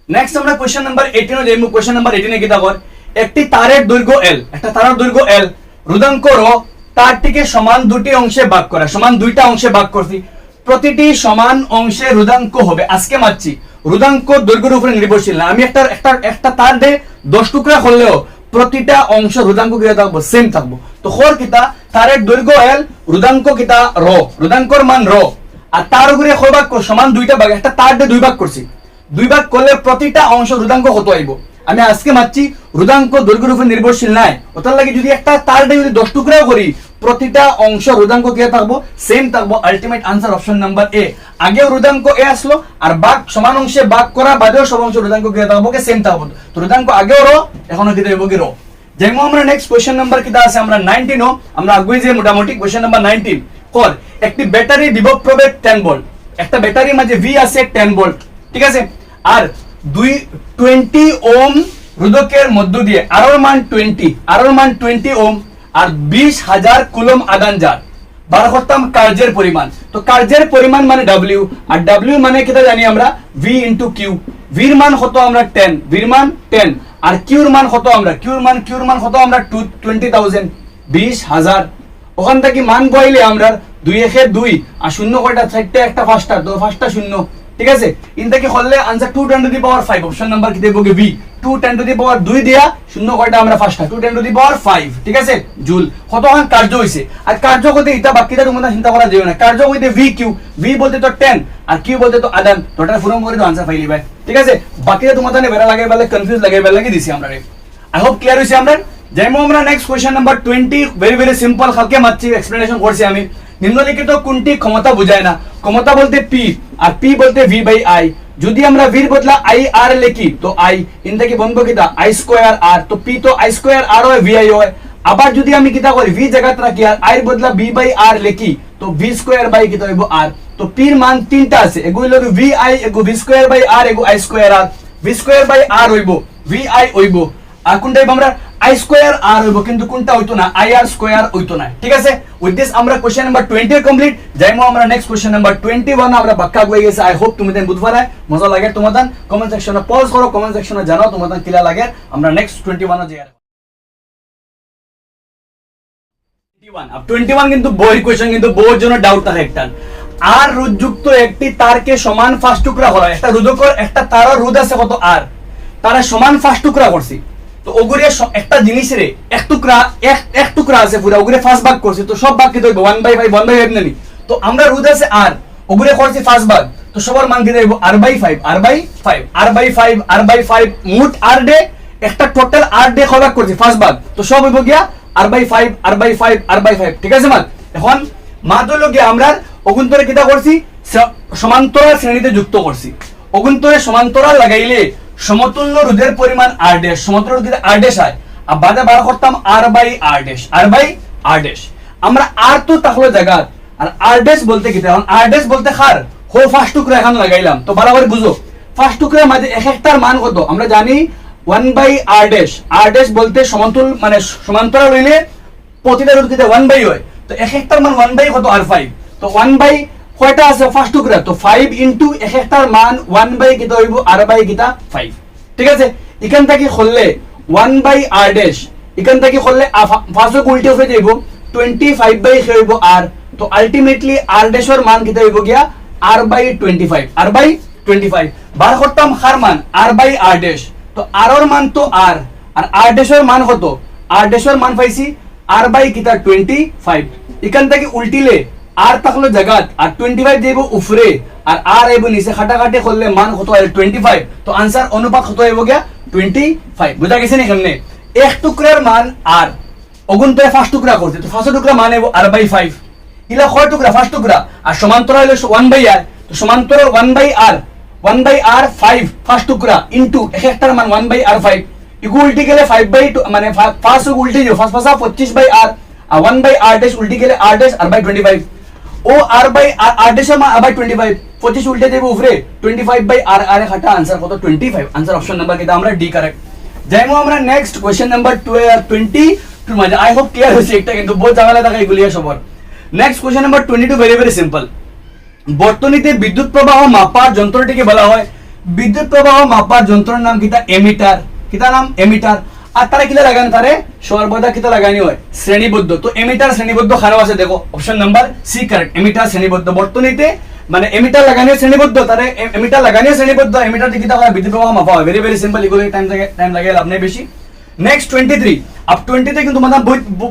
Next আমরা কোশ্চেন নাম্বার 18 এ যাইমু। কোশ্চেন নাম্বার 18 এ কিটা কর একটি তারের দৈর্ঘ্য L, একটা তারের দৈর্ঘ্য L, রোধাঙ্ক ρ, তারটিকে সমান দুটি অংশে ভাগ করা, সমান দুইটা অংশে ভাগ করছি, প্রতিটি সমান অংশে রোধাঙ্ক হবে, আজকে মারছি রোধাঙ্ক দৈর্ঘ্যের উপরে নির্ভরশীল না, আমি একটা তার দে 10 টুকরা করলেও প্রতিটা অংশ রোধাঙ্ক কিটা থাকবো সেম থাকবো, তো খর কিটা তারের দৈর্ঘ্য L, রোধাঙ্ক কিটা ρ, রোধাঙ্কর মান ρ, আর তার উপরে কয় ভাগ সমান দুইটা ভাগ, একটা তার দে 2 ভাগ করছি, 2 ভাগ করলে প্রতিটা অংশ রোধাঙ্ক কত আইব, আমি আজকে মারছি রোধাঙ্ক দৈর্ঘ্যের উপর নির্ভরশীল নাই, ওটার লাগে যদি একটা তার দে যদি 10 টুকরাও করি প্রতিটা অংশ রোধাঙ্ক কি থাকবো সেম থাকবো, আলটিমেট আনসার অপশন নাম্বার এ। আগেও রোধাঙ্ক এ আসলো আর ভাগ সমান অংশে ভাগ করা বাদেও সব অংশ রোধাঙ্ক কি থাকবো সেম থাকবো, তো রোধাঙ্ক আগেও রো এখনো কি দেবো কি রো। যেমন আমরা নেক্সট কোশ্চেন নাম্বার কিটা আছে আমরা 19 আমরা আগুই যে মোটামুটি কোশ্চেন নাম্বার 19 কর একটি ব্যাটারি বিভব প্রভেদ 10 ভোল্ট, একটা ব্যাটারির মাঝে ভি আছে 10 ভোল্ট, ঠিক আছে, আর 20 ওম রোধকের মধ্য দিয়ে আরোর মান 20 ওম আর 20,000 কুলম আদান যার বার করতাম কার্যের পরিমাণ। তো কার্যের পরিমাণ মানে ডাব্লিউ, আর ডাব্লিউ মানে কিটা জানি আমরা ভি ইন্টু কিউ। ভির মান কত আমরা 10, ভির মান 10, আর কিউর মান কত আমরা কিউর মান কত আমরা 20,000 20,000। ওখান থেকে মান বইলে আমরা 2 একে 2 আর শূন্য কয়টা, 4টা একটা 5টা, তো 5টা শূন্য, ঠিক আছে। ইন থেকে হলে answer 2 10 to the power 5, option number কি দেবো ভি। 2 10 টু দি পাওয়ার 2 দিয়া শূন্য কয়টা আমরা 5টা, 2 10 টু দি পাওয়ার 5, ঠিক আছে, জুল। কতক্ষণ কার্য হইছে, আর কার্য করতে ইটা বাকিটা তোমরা চিন্তা করা যাবে না। কার্য হইতে ভি কিউ, ভি বলতে তো 10 আর কিউ বলতে তো আদান, টোটাল পূরণ করে তো आंसर পাইলি ভাই, ঠিক আছে। বাকিটা তোমাদের বেরা লাগে বলে কনফিউজ লাগে বলে লাগি দিছি আমরা। আই হোপ ক্লিয়ার হইছে আমরা। যেমন আমরা next question number 20, very very simple খালকে মাত্র এক্সপ্লেনেশন করছি আমি। নিম্নলিখিত কোনটি ক্ষমতা বোঝায় না? ক্ষমতা বলতে পি আর পি বলতে ভি বাই আই। যদি আমরা ভির বদলা আই আর লিখি তো আই, ইন থেকে বনবো কিটা আই স্কয়ার আর, তো পি তো আই স্কয়ার আর হয় ভি আই হয়। আবার যদি আমি কিটা করি ভি জায়গাত রাখি আর আই বদলা বি বাই আর লিখি তো ভি স্কয়ার বাই কিটা হইব আর। তো পির মান তিনটা আছে, এগুলো হলো ভি আই, এগো ভি স্কয়ার বাই আর, এগো I square R. V square by R হইব, ভি আই হইব, আর কোনটা হইব আমরা আই স্কয়ার আর হইব, কিন্তু কোনটা হইতো না আই আর স্কয়ার হইতো না, ঠিক আছে। উইথ দিস আমরা কোশ্চেন নাম্বার 20 কমপ্লিট। যাইমো আমরা নেক্সট কোশ্চেন নাম্বার 21 আমরা বাক্কা হয়ে গেছে। আই হোপ তোমাদের বুঝ পারে মজা লাগে তোমাদের। কমেন্ট সেকশনে পজ করো, কমেন্ট সেকশনে জানাও তোমাদের কিলা লাগে। আমরা নেক্সট 21 যাই। 21 কিন্তু বই কোশ্চেন, কিন্তু বইয়ের জন্য ডাউট থাকে একটা। আর রোধযুক্ত একটি তারকে সমান 5 টুকরা করা, একটা রোধকের একটা তারের রোধ আছে কত আর, তারা সমান 5 টুকরা করছি। তো ওগুরে একটা জিনিসের এক টুকরা আছে পুরো, ওগুরে 5 ভাগ করছি, তো সব ভাগ কি হইব 1/5 1/5 নেনি। তো আমরা রোধ আছে আর, ওগুরে করছি 5 ভাগ, তো সবার মান কি হইব r/5 r/5 মোট আর ডে, একটা টোটাল আর ডে ভাগ করছি 5 ভাগ, তো সব হইব গিয়া r/5, ঠিক আছে। মান এখন মাত হইল গিয়া আমরা অগুন্তরে কিটা করছি সমান্তরাল শ্রেণীতে যুক্ত করছি। অগুন্তরে সমান্তরাল লাগাইলে সমতুল্য রোধের পরিমাণ আর ড্যাশ, সমতুল্য রোধের আর ড্যাশ হয়, আর বাদে বার করতাম r/r ড্যাশ। আমরা আর তো তাহলে জায়গা, আর আর ড্যাশ বলতে কি, এখন আর ড্যাশ বলতে খার হো 5 টুকরা এখন লাগাইলাম, তো বরাবর বুঝো 5 টুকরার মাঝে এক একটার মান কত আমরা জানি 1/r ড্যাশ। আর ড্যাশ বলতে সমতুল মানে সমান্তরাল হইলে প্রতিটা রোধ কিতে 1/, হয়, তো এক একটার মান 1/, কত r5, তো 1/, কয়টা আছে 5 টুকরা, তো 5 ইনটু এক একটার মান 1/, কিটা হইব r/কিটা 5, ঠিক আছে। এখান থেকে খুললে 1/r ড্যাশ, এখান থেকে খুললে 5 উল্টে হয়ে যাইব 25/, হইব r, তো আলটিমেটলি r ড্যাশের মান কিটা হইব গিয়া r/25 বার করতাম হার মান r/r ড্যাশ, তো r এর মান তো r, আর r ড্যাশের মান কত, r ড্যাশের মান পাইছি r/কিটা 25। এখান থেকে উল্টিলে আর থাকলো জায়গাত আর 25 দেব উপরে আর আর আইব নিচে, কাটাকাটি করলে মান কত হয় 25, তো आंसर অনুপাত কত হইব গিয়া 25। বুঝা গেছে নি? কেমনে এক টুকরার মান আর অগুন্তরে 5 টুকরা করতে, তো 5 টুকরা মান হইব r/5, ইলা কয় টুকরা 5 টুকরা, আর সমান্তরাল হইলো 1/r, তো সমান্তরাল 1/r 5 টুকরা ইনটু এক একটার মান 1/r5, ইগু উল্টি গেলে 5/2 মানে 5 উল্টি যাও 5 5 25/r, আর 1/r ড্যাশ উল্টি গেলে r ড্যাশ r/25, ও r/r ড্যাশ মান r/25, 25 উল্টে দেব উপরে 25/r, আর খাটা आंसर কত 25। आंसर অপশন নাম্বার কিটা আমরা ডি কারেক্ট। যাইমো আমরা নেক্সট কোশ্চেন নাম্বার 22 মানে আই হোপ ক্লিয়ার হইছে, একটা কিন্তু বহুত ঝামেলা থাকে এগুলিয়া সবার। Next question number 22 very very simple. বর্তনীতে বিদ্যুৎ প্রবাহ মাপার যন্ত্রটিকে বলা হয়, বিদ্যুৎ প্রবাহ মাপার যন্ত্রের নাম কিটা এমিটার, কিটা নাম এমিটার। আর তারা কিলা লাগানো তারে সর্বদা কিতা লাগানি হয় শ্রেণীবদ্ধ, তো এমিটার শ্রেণীবদ্ধ খারাপ আছে দেখো option number C correct. Ammeter শ্রেণীবদ্ধ, বর্তনীতে মানে এমিটার লাগানি শ্রেণীবদ্ধ, তারে এমিটার লাগানি শ্রেণীবদ্ধ, এমিটার দিয়ে কিতা হয় বিদ্যুৎ প্রবাহ মাপা হয়। ভেরি ভেরি সিম্পল, এগুলো টাইম লাগে লাভ নেই বেশি। নেক্সট 23 আপ 20 তে কিন্তু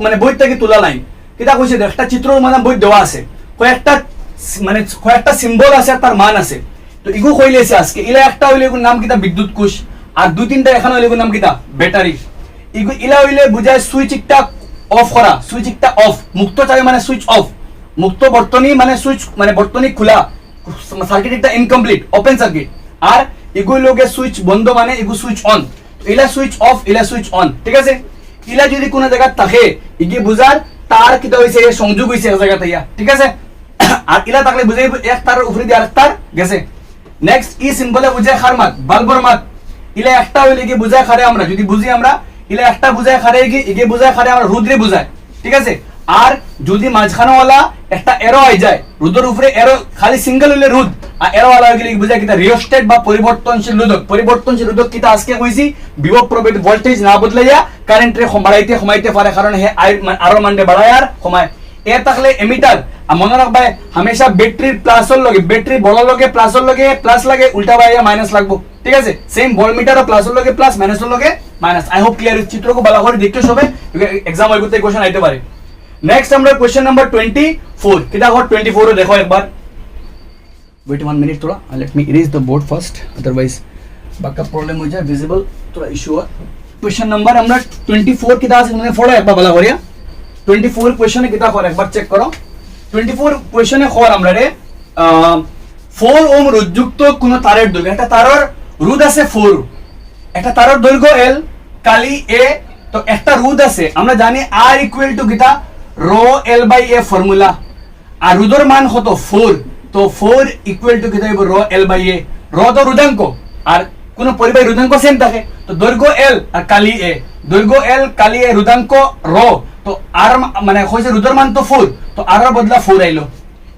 মানে বই থেকে তোলা লাইন কিতা কইছে, একটা চিত্র মানে বই দেওয়া আছে, কয়েকটা সিম্বল আছে আর তার মান আছে, তো ইগু কইলেছে আজকে ইলা একটা হইলে এগুর নাম কিতা বিদ্যুৎ কোষ, আর দুই তিনটা এখানে হইলে এগুর নাম কিতা ব্যাটারি। ইলা হইলে বুঝায় সুইচ একটা অফ করা, সুইচ একটা অফ, মুক্ত চাবি মানে সুইচ অফ, মুক্ত বর্তনী মানে সুইচ মানে বর্তনী খোলা, সার্কিট একটা ইনকমপ্লিট ওপেন সার্কিট, আর ইগু লোকে সুইচ বন্ধ মানে ইগু সুইচ অন, ইলা সুইচ অফ ইলা সুইচ অন, ঠিক আছে। ইলা যদি কোনো জায়গা থাকে ইগি বুঝার তার কিতা হইছে সংযোগ হইছে এক জায়গা থেকে, ঠিক আছে? আর ইলা থাকলে বুঝাই এক তারের উপরে দিয়ে আরেক তার গেছে। নেক্সট ই সিম্বলে বুঝায় খার মাত, বাল্বর মাত। ইলা একটা হইলে কি বুঝায় খারে, আমরা যদি বুঝি আমরা ইলা একটা বুঝায় খারে কি ইগে বুঝায় খারে আমরা রুদ্রে বুঝায়, ঠিক আছে? আর যদি মাঝখানেওয়ালা একটা এরো আই যায়, রুদের উপরে এরো খালি সিঙ্গেল হইলে রুদ, আর এরো ওয়ালা হইলে বুঝায় কিটা রিওস্টেট বা পরিবর্তনশীল রোধক। পরিবর্তনশীল রোধক কিটা আজকে কইছি বিভব প্রভেদ ভোল্টেজ না বদলাইয়া কারেন্ট রে বাড়াইতে কমাইতে পারে, কারণ হে আরো মানতে বাড়ায় আর কমায়। এ থাকলে এমিটার, মনে রাখবাই হামেশা ব্যাটারির প্লাসর লগে, ব্যাটারি বড় লগে প্লাসর লগে প্লাস লাগে, উল্টা বাইয়া মাইনাস লাগবো, ঠিক আছে? সেম ভোল্টমিটারও প্লাসর লগে প্লাস, মাইনাসর লগে মাইনাস। আই হোপ ক্লিয়ার, চিত্রকে ভালো করে দেখতে সবে এক্সাম হইবতে কোশ্চেন আইতে পারে। নেক্সট আমরা কোশ্চেন নাম্বার 24 কিটা হট 24 দেখো একবার। wait 1 minute थोड़ा, let me erase the board first, otherwise बाका प्रॉब्लम हो जाए, visible थोड़ा इशू है। क्वेश्चन नंबर আমরা 24 কিটা আছে মানে ফলো একবার ভালো করিয়া। 24 কোশ্চেনে কিটা করে একবার চেক করো। 24 কোশ্চেনে খর আমরা রে 4 ওহম রোধযুক্ত কোন তারের দৈর্ঘ্য, একটা তারের রোধ আছে 4, একটা তারের দৈর্ঘ্য L, কালি A, তো একটা রোধ আছে আমরা জানি R ইকুয়াল টু কিটা rho L by A formula, আর রোধের মান কত 4, তো 4 ইকুয়াল টু কিটা হইব rho L by A। Rho তো রোধাঙ্ক আর কোন পরিবাহী রোধাঙ্ক সেম থাকে, তো দৈর্ঘ্য L আর কালি A, দৈর্ঘ্য L কালি A রোধাঙ্ক রো, তো আর মানে হইছে রোধের মান তো 4, তো আর এর বদলা 4 আইলো।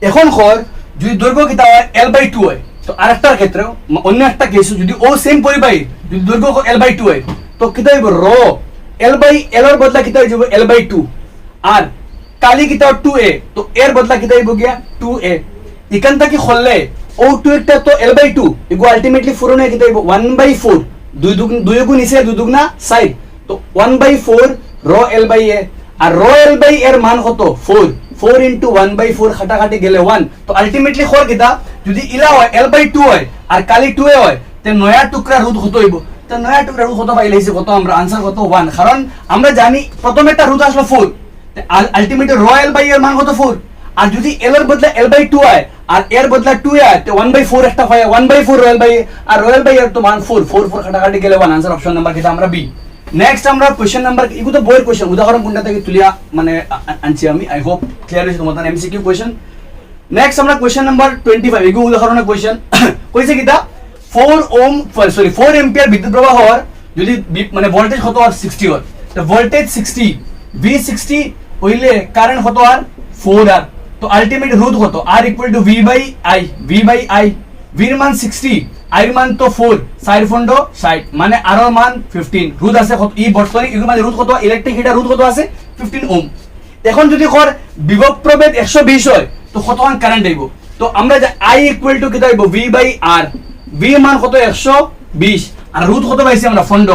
এখন খর যদি দৈর্ঘ্য কিটা হয় L বাই 2 হয়, তো আরেকটার ক্ষেত্রে অন্য একটা কেস যদি ও সেম পরিবাহী যদি দৈর্ঘ্য L বাই 2 হয়, তো কিটা হইব রো L বাই L এর বদলা কিটা হইব L বাই 2, আর কালি কিটা 2A, তো এর বদলা কিটা হইব গিয়া 2A। এখান থেকে খললে ও 2 একটা তো L বাই 2 ইগো আলটিমেটলি 4 নে কিটা হইব 1 বাই 4, 2 গুণ নিচে 2 দুগুণা 6, তো 1 by 4 rho L by A, আর রো L বাই এর মান কত 4 ইনটু 1 বাই 4 খাটাখাটি গেলে 1, তো আলটিমেটলি খর কিটা যদি ইলা হয় L বাই 2 হয় আর কালি 2A হয়, তে নয়া টুকরা রোধ কত হইব, তো নয়া টুকরা রোধ কত পাইলেছে কত আমরা आंसर কত 1, কারণ আমরা জানি প্রথমে একটা রোধ আসলো 4, আলটিমেটলি রো L বাই এর মান কত 4, আর যদি L এর বদলা L বাই 2 হয় আর এর বদলা 2 হয়, তো 1 বাই 4 একটা হয় 1 বাই 4 রো L বাই আর রো L বাই এর তো মান 4 খাটাখাটি গেলে 1, आंसर অপশন নাম্বার কিটা আমরা বি। নেক্সট আমরা কোশ্চেন নাম্বার ইগো তো বইয়ের কোশ্চেন, উদাহরণ কোনটা থেকে তুলিয়া মানে আনছি আমি, আই হোপ ক্লিয়ার হইছে তোমাদের এমসিকিউ কোশ্চেন। নেক্সট আমরা কোশ্চেন নাম্বার 25 ইগো উদাহরণের কোশ্চেন কইছে কিটা 4 এম্পিয়ার বিদ্যুৎ প্রবাহ হওয়ার যদি মানে ভোল্টেজ কত আর 60 হয়, তো ভোল্টেজ 60 V60 হইলে কারেন্ট কত আর 4 আর, তো আলটিমেট রোধ কত R equal to V by I, V এর মান 60, I এর মান তো 4, 4 ফন্ড 60 মানে আর এর মান 15, রোধ আছে কত ই বর্তনী এর মানে রোধ কত ইলেকট্রিক হিটার রোধ কত আছে 15 ওহম। এখন যদি কর বিভব প্রভেদ 120 হয়, তো কত মান কারেন্ট আইব, তো আমরা যে I ইকুয়াল টু কিটা আইব V বাই R, V এর মান কত 120 আর রোধ কত পাইছি আমরা ফন্ড,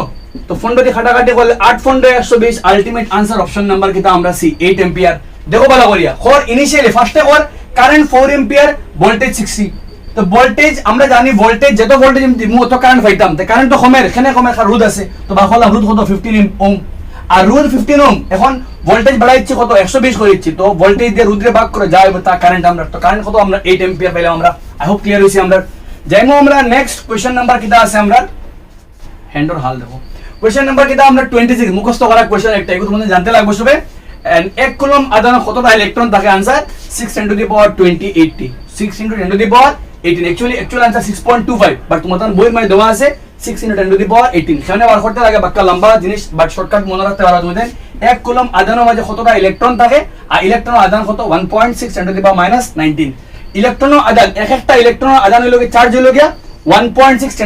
তো ফন্ড দিয়ে খাটাখাটি করলে 8 fond 120, ultimate answer option number কিটা আমরা সি 8 এম্পিয়ার। দেখো ভালো করিয়া কর ইনিশিয়ালি ফার্স্টে কর কারেন্ট 4 এম্পিয়ার ভোল্টেজ 60, তো ভোল্টেজ আমরা জানি ভোল্টেজ যত ভোল্টেজ দিমু তো কারেন্ট পাইতাম, তো কারেন্ট তো কমের এখানে কমের রোধ আছে, তো বাহলা রোধ কত 15 ওহম, আর রোধ 15 ওহম, এখন ভোল্টেজ বাড়াইছি কত 120 করেছি, তো ভোল্টেজ দিয়ে রোধরে ভাগ করে যায় তা কারেন্ট আমরা, তো কারেন্ট কত আমরা 8 এম্পিয়ার পাইলাম আমরা। আই হোপ ক্লিয়ার হইছে আমরা। যাইমু আমরা নেক্সট কোশ্চেন নাম্বার কিটা আছে আমরা হ্যান্ডর হাল দেখো। কোশ্চেন নাম্বার কিটা আমরা 26 মুখস্থ করা কোশ্চেন একটা, এগুলো তোমাদের জানতে লাগবে সবে। and 1 কুলম্ব আধানে কতটা ইলেকট্রন থাকে, आंसर 6 × 10 80, 6 × 10 18, actual आंसर 6.25, বাট তোমাদের বইয়ের মধ্যে দেওয়া আছে 6 × 10 18, সেখানে বার করতে লাগে বাক্কা লম্বা জিনিস, বাট শর্টকাট মনে রাখতে পারো তোমাদের। 1 কুলম্ব আধানের মাঝে কতটা ইলেকট্রন থাকে, আর ইলেকট্রনের আধান কত 1.6 × 10 - 19, ইলেকট্রনের আধান এক একটা ইলেকট্রনের আধান হইলো চার্জ হইলো গিয়া 1.6 ×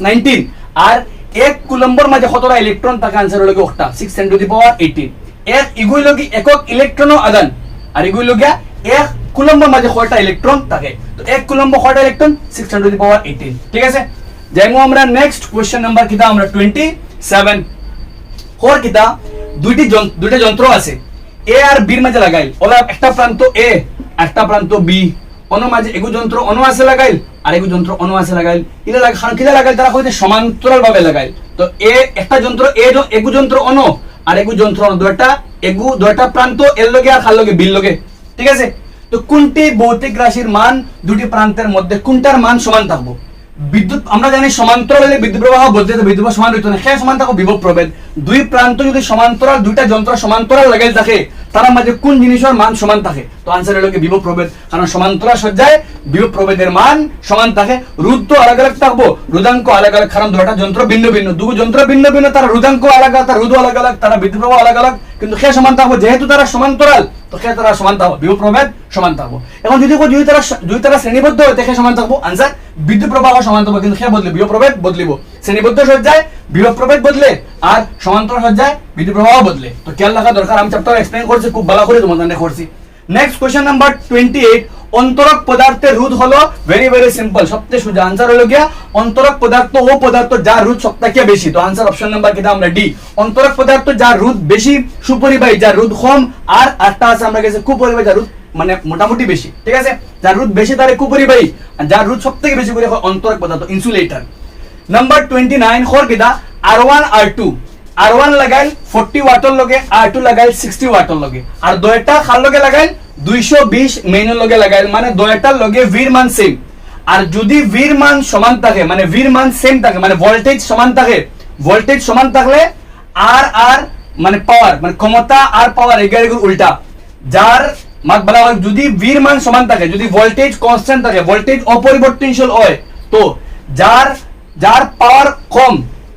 19, আর 1 কুলম্বর মাঝে কতটা ইলেকট্রন থাকে, आंसर হলো কি 6 × 18। এক ইগুই লগি একক ইলেকট্রন আদান, আর ইগুই লগিয়া 1 কুলম্বের মাঝে কয়টা ইলেকট্রন থাকে, তো 1 কুলম্ব কয়টা ইলেকট্রন 6 × 18, ঠিক আছে। যাইমু আমরা নেক্সট কোশ্চেন নাম্বার কিটা আমরা 27 কর কিটা দুইটা যন্ত্র আছে এ আর বি এর মাঝে লাগাইল, ওলা একটা প্রান্ত এ একটা প্রান্ত বি, অন্য মাঝে এগু যন্ত্র অন্য আছে লাগাইল আর এগু যন্ত্র অন্য আছে লাগাইল, ইলা কিলা লাগাইল তারা কইতে সমান্তরাল ভাবে লাগাইল, তো এ একটা যন্ত্র এগু যন্ত্র অন্য আর এগু যন্ত্র দুইটা প্রান্ত এর লগে আর খাল লগে বিল লগে, ঠিক আছে। তো কোনটি ভৌতিক রাশির মান দুটি প্রান্তের মধ্যে কোনটার মান সমান থাকবো, বিদ্যুৎ আমরা জানি সমান্তরাল হলে বিদ্যুৎ প্রবাহ বদলে তো বিদ্যুৎ প্রবাহ সমান হইতো না, হ্যাঁ সমান থাকো বিভব প্রভেদ। দুই প্রান্ত যদি সমান্তরাল, দুইটা যন্ত্র সমান্তরাল লাগাই থাকে, তার মাঝে কোন জিনিসের মান সমান থাকে? তো আনসার হলো কি বিভব প্রভেদ, কারণ সমান্তরাল সজ্জায় বিভব প্রভেদের মান সমান থাকে। রোধ তো আলাদা আলাদা থাকবো, রোধাঙ্ক আলাদা আলাদা, কারণ দুটা যন্ত্র ভিন্ন ভিন্ন, দুটো যন্ত্র ভিন্ন ভিন্ন, তারা রোধাঙ্ক আলাদা, তার রোধ আলাদা আলাদা, তারা বিদ্যুৎ প্রবাহ আলাদা আলাদা, কিন্তু সে সমান থাকবো, যেহেতু তারা সমান্তরাল তো সে তারা সমান থাকবো, বিভব প্রভেদ সমান থাকবো। এখন যদি দুই তারা শ্রেণীবদ্ধ হয় সে সমান থাকবো, আনসার বিদ্যুৎ প্রবাহ সমান থাকবো, কিন্তু সে বদলে বিভব প্রভেদ বদলিব। শ্রেণীবদ্ধ সজ্জায় বিভব প্রভেদ বদলে, আর সমান্তরাল সজ্জায় বিদ্যুৎ প্রবাহ বদলে। তো খেয়াল রাখা দরকার, আমি চ্যাপ্টার এক্সপ্লেন করছি, খুব ভালো করে তোমাদের করছি। নেক্সট কোশ্চেন নাম্বার 28, অন্তরক পদার্থের রোধ হলো ভেরি ভেরি সিম্পল, সবচেয়ে সোজা। আনসার হলো গিয়া অন্তরক পদার্থ ও পদার্থ যার রোধ সবথেকে বেশি। তো আনসার অপশন নাম্বার কিটা আমরা ডি, অন্তরক পদার্থ যার রোধ বেশি, সুপরিবাহী যার রোধ কম, আর একটা আছে আমরা গেছে কুপরিবাহী যার রোধ মানে মোটামুটি বেশি, ঠিক আছে? যার রোধ বেশি তারে কুপরিবাহী, আর যার রোধ সবথেকে বেশি করে অন্তরক পদার্থ, ইনসুলেটর। নাম্বার 29 হর কিটা R1 R2, R1 লাগাইল 40 ওয়াটের লগে, R2 লাগাইল 60 ওয়াটের লগে, আর দুইটা খাল লগে লাগাইল 220 মেইনের লগে লাগাইল, মানে দুইটার লগে ভির মান সেম। আর যদি ভির মান সমান থাকে, মানে ভির মান সেম থাকে, মানে ভোল্টেজ সমান থাকে, ভোল্টেজ সমান থাকলে আর আর মানে পাওয়ার, মানে ক্ষমতা আর পাওয়ার এগার উল্টা, যার মাত বলা হয় যদি ভির মান সমান থাকে, যদি ভোল্টেজ কনস্ট্যান্ট থাকে, ভোল্টেজ অপরিবর্তনশীল হয়, তো যার যার পাওয়ার কম,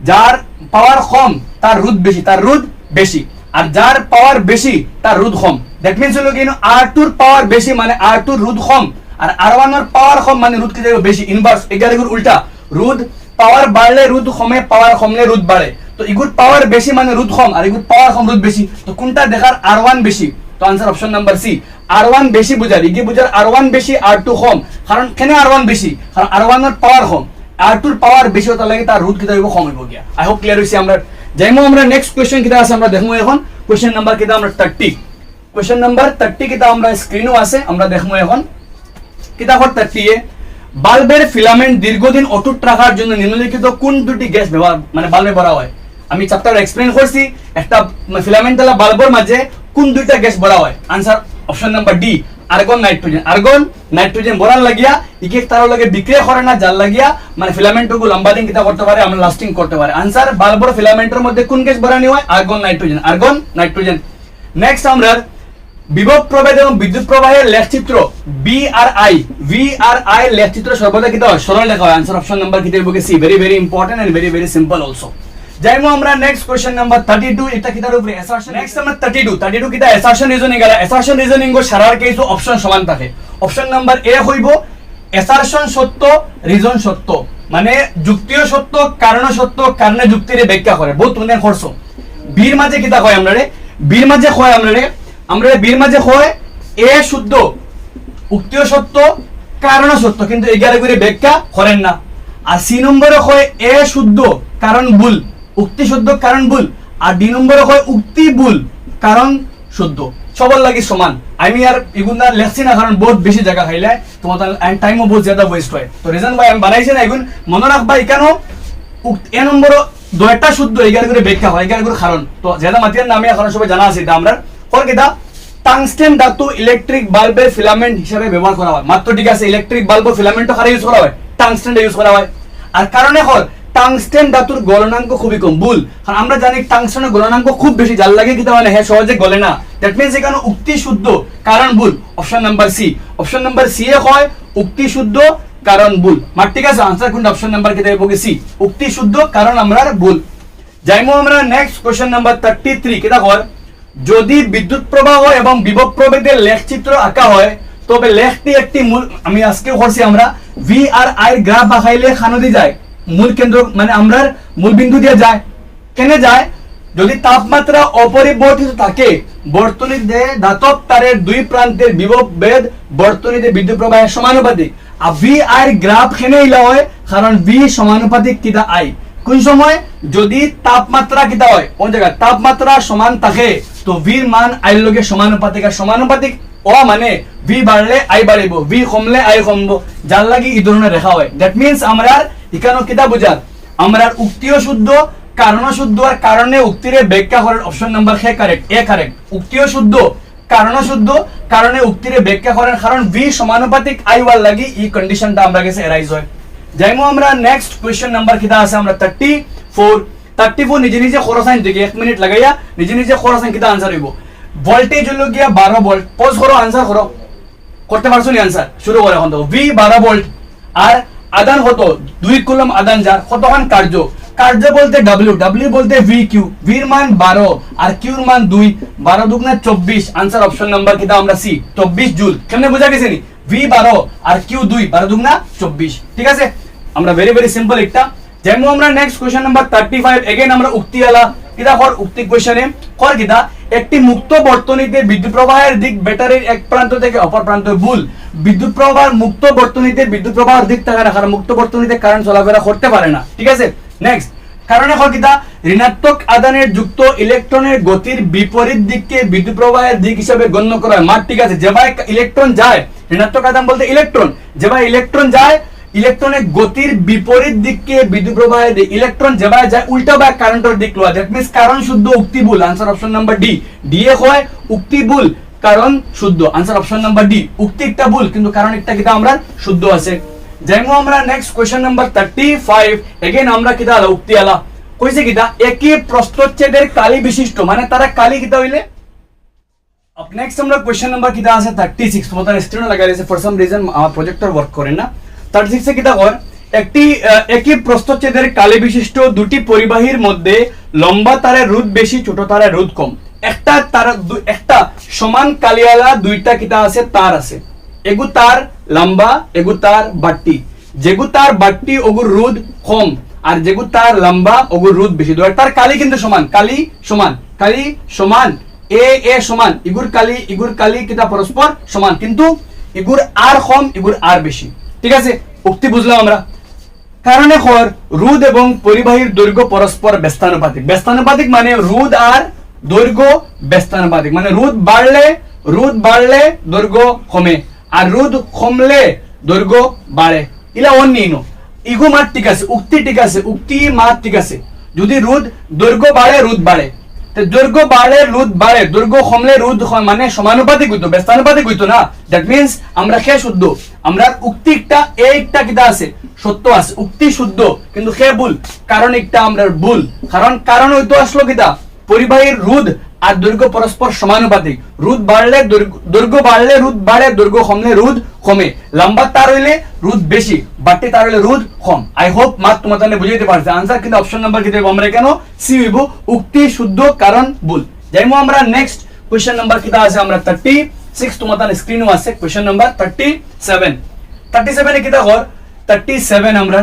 যার পাওয়ার কম তার রোধ বেশি, তার রোধ বেশি, আর যার পাওয়ার বেশি তার রোধ কম। দ্যাট মিন্স হলো কি R2 এর পাওয়ার বেশি মানে R2 এর রোধ কম, আর R1 এর পাওয়ার কম মানে রোধ কি যাবে বেশি, ইনভার্স, এগারের উল্টা। রোধ পাওয়ার বাড়লে রোধ কমে, পাওয়ার কমলে রোধ বাড়ে। তো ইগুর পাওয়ার বেশি মানে রোধ কম, আর ইগুর পাওয়ার কম রোধ বেশি। তো কোনটা দেখার? R1 বেশি। তো answer option number C, R1 বেশি বুঝার, ইগি বুঝার R1 বেশি R2 কম। কারণ কেন R1 বেশি? কারণ R1 এর পাওয়ার কম, R2 এর পাওয়ার বেশি হতে লাগে, তার রোধ কি যাবে কম হইব গিয়া। আই হোপ ক্লিয়ার হইছে। আমরা যাইমু আমরা নেক্সট কোশ্চেন কিটা আছে আমরা দেখমু এখন। কোশ্চেন নাম্বার কিটা আমরা 30, কোশ্চেন নাম্বার 30 কিটা আমরা স্ক্রিনও আছে, আমরা দেখমু এখন কিটা হর 30 এ। বাল্বের ফিলামেন্ট দীর্ঘদিন অটুট রাখার জন্য নিম্নলিখিত কোন দুটি গ্যাস ব্যবহার মানে বাল্বে ভরা হয়? আমি চ্যাপ্টার এক্সপ্লেন করছি, একটা ফিলামেন্ট वाला বাল্বের মাঝে কোন দুইটা গ্যাস ভরা হয়? Answer option number D, argon nitrogen. Argon nitrogen ভরার লাগিয়া ইকে তার লগে বিক্রিয়া করে না, যার লাগিয়া মানে ফিলামেন্টগুলো লম্বা দিন কিটা করতে পারে, আমরা লাস্টিং করতে পারে। আনসার বাল্বের ফিলামেন্টের মধ্যে কোন গ্যাস ভরানি হয়? Argon nitrogen, argon nitrogen. Next আমরা বিভব প্রভেদ এবং বিদ্যুৎ প্রবাহের লেখচিত্র VRI লেখচিত্র সর্বদা কিটা হয়? সরল লেখা হয়। আনসার অপশন নাম্বার কিটা হবে C, very very important and very very simple also. যাইমু আমরা নেক্সট কোশ্চেন নাম্বার 32, এটা কিটার উপরে অ্যাসারশন। নেক্সট আমরা 32 কিটা অ্যাসারশন রিজনিং গেলা। অ্যাসারশন রিজনিং গো সারার কেস অপশন সমান থাকে। অপশন নাম্বার এ হইব অ্যাসারশন সত্য, রিজন সত্য, মানে যুক্তিও সত্য, কারণ সত্য, কারণে যুক্তির ব্যাখ্যা করে। বহুত মনে করছো বীর মাঝে কিটা কয় আমরা রে? বীর মাঝে কয় আমরা বীর মাঝে কয় এ শুদ্ধ, উক্তিও সত্য, কারণ সত্য, কিন্তু এগারে করে ব্যাখ্যা করেন না। আর সি নম্বরে কয় এ শুদ্ধ, কারণ ভুল, উক্তি শুদ্ধ, কারণ ভুল। আর ডি নম্বরে কয় উক্তি ভুল, কারণ শুদ্ধ। সবার লাগি সমান। আমি আর এগুলা লেখছি না, কারণ বহুত বেশি জায়গা খাইলে তোমাদের টাইমও বহুত জ্যাদা ওয়েস্ট হয়। তো রিজন ভাই আমি বানাইছি না, এগুন মনে রাখবা কেন এ নম্বর দুইটা শুদ্ধ, এগারে করে ব্যাখ্যা হয়, এগারে করে কারণ। তো জ্যাদা মাতিয়ার নামে এখন সবাই জানা আছে, এটা আমরা পর কিটা টাংস্টেন ধাতু ইলেকট্রিক বাল্বের ফিলামেন্ট হিসেবে ব্যবহার করা হয়। মাত্র ঠিক আছে, ইলেকট্রিক বাল্ব ফিলামেন্ট কারা ইউজ করা হয়? টাংস্টেন ইউজ করা হয়। আর কারণে হল টাংস্টেন ধাতুর গলনাঙ্ক খুবই কম, ভুল। কারণ আমরা জানি টাংস্টেনের গলনাঙ্ক খুব বেশি, যার লাগে কিটা মানে হ্যাঁ সহজে গলে না। দ্যাট মিন্স এখানে উক্তি শুদ্ধ, কারণ ভুল। Option number C, option number C এ হয় উক্তি শুদ্ধ, কারণ ভুল। মার ঠিক আছে, আনসার কোনটা? অপশন নাম্বার কিটা হবে সি, উক্তি শুদ্ধ, কারণ আমরা ভুল। যাইমু আমরা নেক্সট কোশ্চেন নাম্বার 33 কিটা হয় যদি বিদ্যুৎ প্রবাহ এবং বিভব প্রভেদের লেখচিত্র আঁকা হয় তবে লেখটি একটি মূল, আমি আজকে করছি আমরা VRI গ্রাফ আঁকাইলে খানদি যায়, মূল কেন্দ্র মানে আমরা মূল বিন্দু দিয়ে যায়। কেন যায়? যদি তাপমাত্রা অপরিবর্তিত থাকে, বর্তনীতে ধাতব তারের দুই প্রান্তের বিভব ভেদ বর্তনীতে বিদ্যুৎ প্রবাহের সমানুপাতিক। আর VI গ্রাফ কেন ইলা হয়? কারণ V সমানুপাতিক কিটা I। কোন সময়? যদি তাপমাত্রা কিটা হয়, কোন জায়গায় তাপমাত্রা সমান থাকে তো V এর মান I এর লগে সমানুপাতিক। আর সমানুপাতিক মানে V বাড়লে I বাড়িব, V কমলে I কমবো, যার লাগি এই ধরনের রেখা হয়। দ্যাট মিন্স আমরা এখানে কিটা বুঝার, আমরা উক্তিও শুদ্ধ, কারণ শুদ্ধ, আর কারণে উক্তিরে ব্যাখ্যা করার অপশন নাম্বার হে কারেক্ট, এ কারেক্ট। উক্তিও শুদ্ধ, কারণ শুদ্ধ, কারণে উক্তিরে ব্যাখ্যা করার, কারণ V সমানুপাতিক I ওয়ার লাগি এই কন্ডিশনটা আমরা কাছে এরাইজ হয়। যাইমু আমরা নেক্সট কোয়েশ্চন নাম্বার কিতা আছে আমরা 34 নিজে নিজে খরচাইন থেকে 1 মিনিট লাগাইয়া নিজে নিজে খরচাইন কিতা আনসার হইব ভোল্টেজ হলো গিয়া 12 ভোল্ট পজ করো আনসার করো করতে পারছো নি আনসার শুরু করে এখন তো V 12 ভোল্ট আর আদান কত 2 কুলম আদান যার কতক্ষণ কার্য বলতে W বলতে VQ V এর মান 12 আর Q এর মান 2 12 দুগুণে 24 আনসার অপশন নাম্বার কিতা আমরা C 24 জুল কেমনে বোঝা গেছে নি V 12 আর Q 2 12 দুগুণে 24 ঠিক আছে আমরা ভেরি সিম্পল একটা যেমন আমরা নেক্সট কোশ্চেন নাম্বার 35 এগেইন আমরা উক্তিওয়ালা কিতা কর উক্তি কোশ্চেনে কর কিতা একটি মুক্ত বর্তনীতে বিদ্যুৎ প্রবাহের দিক ব্যাটারির এক প্রান্ত থেকে অপর প্রান্তে ভুল বিদ্যুৎ প্রবাহ মুক্ত বর্তনীতে বিদ্যুৎ প্রবাহের দিক থাকে না কারণ মুক্ত বর্তনীতে কারেন্ট চলাফেরা করতে পারে না ঠিক আছে নেক্সট কারণে কর কিতা ঋণাত্মক আদানের যুক্ত ইলেকট্রনের গতির বিপরীত দিককে বিদ্যুৎ প্রবাহের দিক হিসেবে গণ্য করা হয় মার ঠিক আছে যেভাবে ইলেকট্রন যায় ঋণাত্মক আদান বলতে ইলেকট্রন যেভাবে ইলেকট্রন যায় ইলেকট্রনের গতির বিপরীত দিককে বিদ্যুৎ প্রবাহের দিক ইলেকট্রন যেভাবে যায় উল্টা বা কারেন্টের দিক লওয়া দ্যাট মিন্স কারণ শুদ্ধ উক্তি ভুল answer option number D A হয় উক্তি ভুল কারণ শুদ্ধ আনসার অপশন নাম্বার ডি উক্তি একটা ভুল কিন্তু কারণ একটা কিটা আমরা শুদ্ধ আছে যাইমু আমরা নেক্সট কোশ্চেন নাম্বার 35 এগেইন আমরা কিটা আলা উক্তি আলা কইছে কিটা একই প্রস্থচ্ছেদের কালি বিশিষ্ট মানে তারা কালি কিটা হইলে আপ নেক্সট আমরা কোশ্চেন নাম্বার কিটা আছে 36 তোমাদের স্ক্রিনে লাগাই আছে ফর সাম রিজন আমার প্রজেক্টর ওয়ার্ক করে না 36 এ কিটা কর একই প্রস্থচ্ছেদের কালি বিশিষ্ট দুটি পরিবাহীর মধ্যে লম্বা তারের রোধ বেশি ছোট তারের রোধ কম একটা সমান কালিয়ালা দুইটা কিটা আছে তার আছে এগু তার লম্বা এগু তার বাট্টি যেগু তার বাট্টি ওগুর রোধ কম আর যেগু তার লম্বা ওগুর রোধ বেশি দুইটার কালি কিন্তু সমান কালি সমান এ সমান ইগুর কালি কিটা পরস্পর সমান কিন্তু ইগুর আর কম ইগুর আর বেশি ঠিক আছে উক্তি বুঝলাম আমরা কারণে কর রোধ এবং পরিবাহীর দৈর্ঘ্য পরস্পর ব্যস্তানুপাতিক মানে রোধ আর দৈর্ঘ্য ব্যস্তানুপাতিক মানে রোধ বাড়লে দৈর্ঘ্য কমে আর রোধ কমলে দৈর্ঘ্য বাড়ে ইলা অন্য ইগু মাত ঠিক আছে উক্তি মাত ঠিক আছে যদি রোধ দৈর্ঘ্য বাড়ে রোধ বাড়ে দৈর্ঘ্য বাড়লে রোধ বাড়ে দৈর্ঘ্য কমলে রোধ মানে সমানুপাতিক হইতো ব্যস্তানুপাতিক হইতো না দ্যাট মিন্স আমরা কে শুদ্ধ আমরা উক্তিটা একটা কিটা আছে সত্য আছে উক্তি শুদ্ধ কিন্তু কে ভুল কারণ একটা আমরা ভুল কারণ হইতো আসলো কিটা পরিবাহীর রোধ আর দৈর্ঘ্য পরস্পর সমানুপাতিক রোধ বাড়লে দৈর্ঘ্য বাড়লে রোধ বাড়ে দৈর্ঘ্য কমলে রোধ কমে লম্বা তার হইলে রোধ বেশি বাড়তি তার হইলে রোধ কম আই হোপ মাত তোমাদের বুঝাইতে পারছে আনসার কিন্তু অপশন নাম্বার কি দেব আমরা কেন সি হইব উক্তি শুদ্ধ কারণ ভুল যাইমু আমরা নেক্সট কোশ্চেন নাম্বার কিটা আছে আমরা 36 তোমাদের স্ক্রিনও আছে কোশ্চেন নাম্বার 37 এ কিটা কর 37 আমরা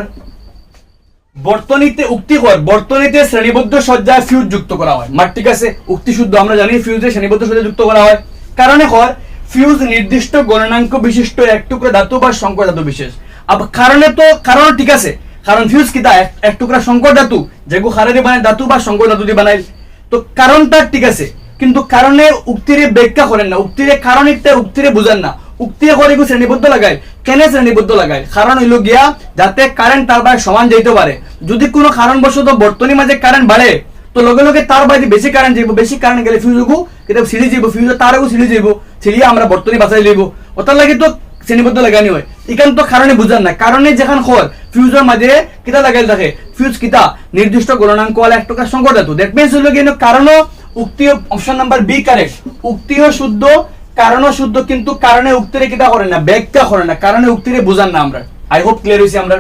বর্তনীতে শ্রেণীবদ্ধ সজ্জায় ফিউজ যুক্ত করা হয় মার ঠিক আছে উক্তি শুদ্ধ আমরা জানি ফিউজে শ্রেণীবদ্ধ সজ্জা যুক্ত করা হয় কারণে কর ফিউজ নির্দিষ্ট গণনাঙ্ক বিশিষ্ট এক টুকরা ধাতু বা সংকর ধাতু বিশেষ अब কারণ ঠিক আছে কারণ ফিউজ কিটা এক টুকরা সংকর ধাতু যেগু খারেরে বানায় ধাতু বা সংকর ধাতু দিয়ে বানায় তো কারণটা ঠিক আছে কিন্তু কারণে উক্তিরে ব্যাখ্যা করেন না উক্তিরে কারণ একটা উক্তিরে বুঝান না উক্তিরে করে গু শ্রেণীবদ্ধ লাগায় কেন শ্রেণীবদ্ধ লাগায় কারণ হইল গিয়া যাতে কারেন্ট তার বাইরে সমান যাইতে পারে যদি কোনো কারণবশত বর্তনী মাঝে কারেন্ট বাড়ে তো লগে লগে তার বাইরে বেশি কারেন্ট যাইব বেশি কারেন্ট গেলে ফিউজগু কিতা সিলি যাইব ফিউজ তারগু সিলি যাইব সিলিয়া আমরা বর্তনী বাঁচাই লইব ওটার লাগি তো শ্রেণীবদ্ধ লাগানি হয় এখান তো কারণে বুঝান না কারণে যেখান খর ফিউজের মাঝে কিতা লাগাইল থাকে ফিউজ কিতা নির্দিষ্ট গণনাঙ্ক ওয়ালা এক টুকরা সংকর ধাতু দ্যাট মিন্স হইল গিয়া কারণও উক্তি অপশন নাম্বার বি কারেক্ট উক্তিও শুদ্ধ কারণও শুদ্ধ কিন্তু কারণে উক্তিরে কিটা করে না ব্যাখ্যা করে না কারণে উক্তিরে বুঝান না আমরা আই হোপ ক্লিয়ার হইছে আমরা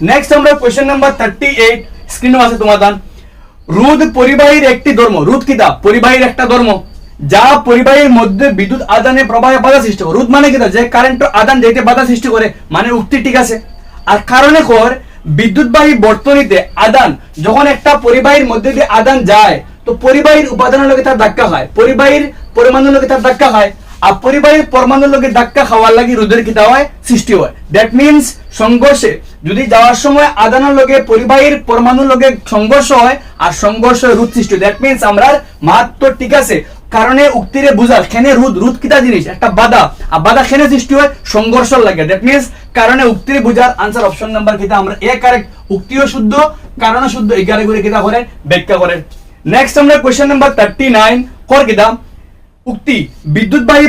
নেক্সট আমরা কোশ্চেন নাম্বার 38 স্ক্রিনে আছে তোমাদের রোধ পরিবাহীর একটি ধর্ম রোধ কিটা পরিবাহীর একটা ধর্ম যা পরিবাহীর মধ্যে বিদ্যুৎ আদানে প্রবাহে বাধা সৃষ্টি করে রোধ মানে কিটা যে কারেন্ট আদান যেতে বাধা সৃষ্টি করে মানে উক্তি ঠিক আছে আর কারণে কর বিদ্যুৎবাহী বর্তনীতে আদান যখন একটা পরিবাহীর মধ্যে দিয়ে আদান যায় তো পরিবাহীর উপাদানের লগে তার ধাক্কা খায় পরিবাহীর পরমাণুর লগে তার ধাক্কা খায় আর পরিবাহীর পরমাণুর লগে ধাক্কা খাওয়ার লাগি রোধের কিটা হয় সৃষ্টি হয় দ্যাট মিন্স সংঘর্ষে যদি যাওয়ার সময় আদানের লগে পরিবাহীর পরমাণুর লগে সংঘর্ষ হয় আর সংঘর্ষ রোধ সৃষ্টি দ্যাট মিন্স আমরা মাত্র ঠিক আছে কারণে উক্তিরে বুঝার খেনে রোধ কিটা জিনিস একটা বাধা আর বাধা খেনে সৃষ্টি হয় সংঘর্ষ লাগে দ্যাট মিন্স কারণে উক্তিরে বুঝার আনসার অপশন নাম্বার কিটা আমরা এ কারেক্ট উক্তিও শুদ্ধ কারণ শুদ্ধ 11 করে কিটা করে ব্যাখ্যা করেন নেক্সট আমরা কোশ্চেন নাম্বার 39 কর কিটা উক্তি বিদ্যুৎবাহী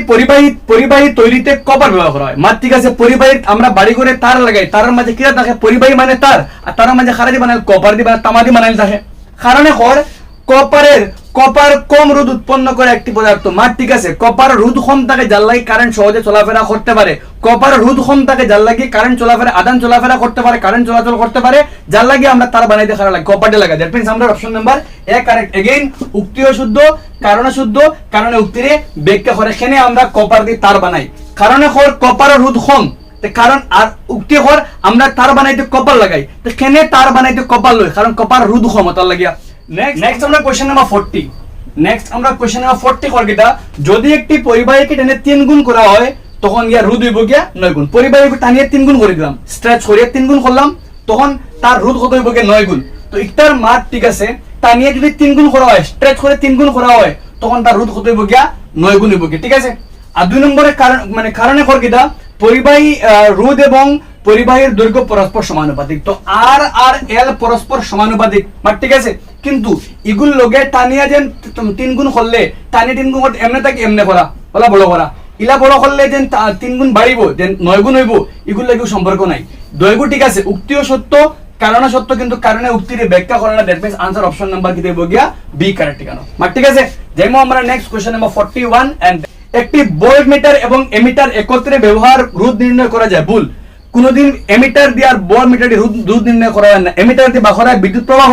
পরিবাহী তৈরিতে কপার ব্যবহার করা হয়। ঠিক আছে, পরিবাহী আমরা বাড়ি করে তার লাগাই, তার মাঝে কিরা থাকে পরিবাহী মানে তার, আর তার মাঝে খারাদি বানাইল কপার দি বানাইল তামা দি বানাইল থাকে। কারণে কপার কম রোধ উৎপন্ন করে একটি পদার্থ। ঠিক আছে, কপার রোধ কম থাকে যার লাগি কারেন্ট সহজে চলাফেরা করতে পারে। কপার রোধ কম থাকে যার লাগি কারেন্ট চলাফেরা করতে পারে, কারেন্ট চলাচল করতে পারে, যার লাগি আমরা তার বানাইতে খারাপ লাগে কপারটা লাগা। দ্যাট মিন্স আমরা option number A correct. Again উক্তিও শুদ্ধ, কারণে শুদ্ধ, কারণে উক্তিরে ব্যাখ্যা করে এখানে আমরা কপার দিয়ে তার বানাই। কারণে কপার রোধ কম, কারণ আর উক্তি হর আমরা তার বানাইতে কপার লাগাই, তো কেনে তার বানাইতে কপার লই, কারণ কপার রোধ কম তার লাগিয়া। নেক্সট আমরা কোশ্চেন নাম্বার 40। নেক্সট আমরা কোশ্চেন নাম্বার 40 কর কিটা, যদি একটি পরিবাহীকে টেনে 3 গুণ করা হয় তখন ইয়া রোধ হইব গিয়া 9 গুণ। পরিবাহীকে টানিয়ে 3 গুণ করে দিলাম, স্ট্রেচ করিয়ে 3 গুণ করলাম, তখন তার রোধ কত হইব গিয়া 9 গুণ। তো ইটার মার ঠিক আছে, টানিয়ে যদি 3 গুণ করা হয়, স্ট্রেচ করে 3 গুণ করা হয়, তখন তার রোধ কত হইব গিয়া 9 গুণ হইব গিয়া। ঠিক আছে, আর 2 নম্বরে কারণ মানে কারণে কর কিটা, পরিবাহী রোধ এবং পরিবাহীর দৈর্ঘ্য পরস্পর সমানুপাতিক। তো আর আর এল পরস্পর সমানুপাতিক, ঠিক আছে, কিন্তু ইগুল লগে টানিয়া যেন 3 গুণ করলে টানিয়ে 3 গুণ করতে এমনে থাকি এমনে করা ওলা বড় করা, ইলা বড় করলে যেন 3 গুণ বাড়িব, যেন 9 গুণ হইব, এগুলো লাগে সম্পর্ক নাই। দৈর্ঘ্য ঠিক আছে, উক্তিও সত্য, কারণে সত্য, কিন্তু কারণে উক্তির ব্যাখ্যা করে না। That means answer option number কি দেব গিয়া বি কারেক্ট। কেন ঠিক আছে, যেমন আমরা নেক্সট কোশ্চেন নাম্বার 41 এন্ড একটি ভোল্ট মিটার এবং এমিটার একত্রে ব্যবহার রোধ নির্ণয় করা যায়। ভুল, কোনদিন এমিটার দিয়ে আর ভোল্ট মিটার দিয়ে রোধ নির্ণয় করা হয় না। এমিটার দিয়ে বাখরা বিদ্যুৎ প্রবাহ,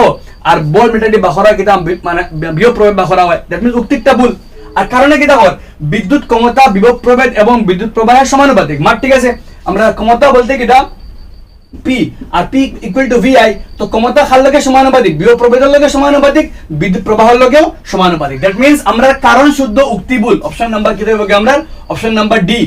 আর ভোল্ট মিটার দিয়ে বাখরা কিটা মানে বিভব প্রভেদ বাখরা হয়। দ্যাট মিন্স উক্তিটা ভুল। আর কারণে কিটা হয়, বিদ্যুৎ ক্ষমতা বিভব প্রভেদ এবং বিদ্যুৎ প্রবাহের সমানুপাতিক। ঠিক আছে, আমরা ক্ষমতা বলতে কিটা পি, আর P equal to V I. তো ক্ষমতা খার লগে সমানুপাতিক, বিভব প্রভেদের লগে সমানুপাতিক, বিদ্যুৎ প্রবাহের লগেও সমানুপাতিক। দ্যাট মিন্স আমরা কারণ শুদ্ধ উক্তি ভুল। অপশন নাম্বার কি দেব আমরা অপশন নাম্বার ডি।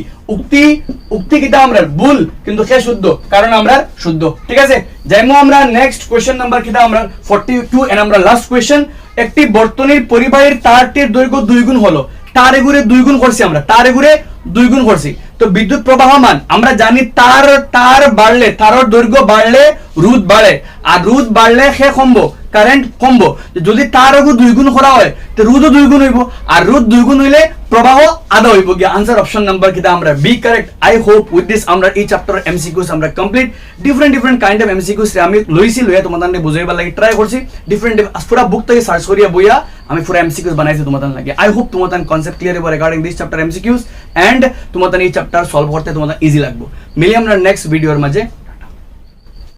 উক্তি কিটা আমরা ভুল, কিন্তু কে শুদ্ধ, কারণ আমরা শুদ্ধ। ঠিক আছে, যেমন আমরা নেক্সট কোশ্চেন নাম্বার কিটা আমরা 42 এন্ড আমরা লাস্ট কোশ্চেন। একটি বর্তনীর পরিবাহীর তারটির দৈর্ঘ্য 2 গুণ হলো, তার এগুরে 2 গুণ করছি, আমরা তার এগুরে 2 গুণ করছি। তো বিদ্যুৎ প্রবাহমান আমরা জানি তার বাড়লে, তারের দৈর্ঘ্য বাড়লে রোধ বাড়ে, আর রোধ বাড়লে সে কমবো, কারেন্ট কমবো। যদি তার এগু 2 গুণ করা হয় তো রোধও 2 গুণ হইব, আর রোধ 2 গুণ হইলে প্রবাহ আধা হইব গিয়া। আনসার অপশন নাম্বার কিটা আমরা B correct. I hope with this আমরা এই চ্যাপ্টার এমসিকিউস আমরা কমপ্লিট। ডিফারেন্ট কাইন্ড অফ এমসিকিউস আমি লইয়া তোমাদের বুঝাইবার লাগি ট্রাই করছি। ডিফারেন্ট পুরা বুক থেকে সার্চ করিয়া বইয়া আমি পুরা এমসিকিউস বানাইছি তোমাদের লাগে। আই হোপ তোমাদের কনসেপ্ট ক্লিয়ার হইব regarding this chapter MCQs, and তোমাদের এই চ্যাপ্টার সলভ করতে তোমাদের ইজি লাগবে। মিলি আমরা নেক্সট ভিডিওর মাঝে।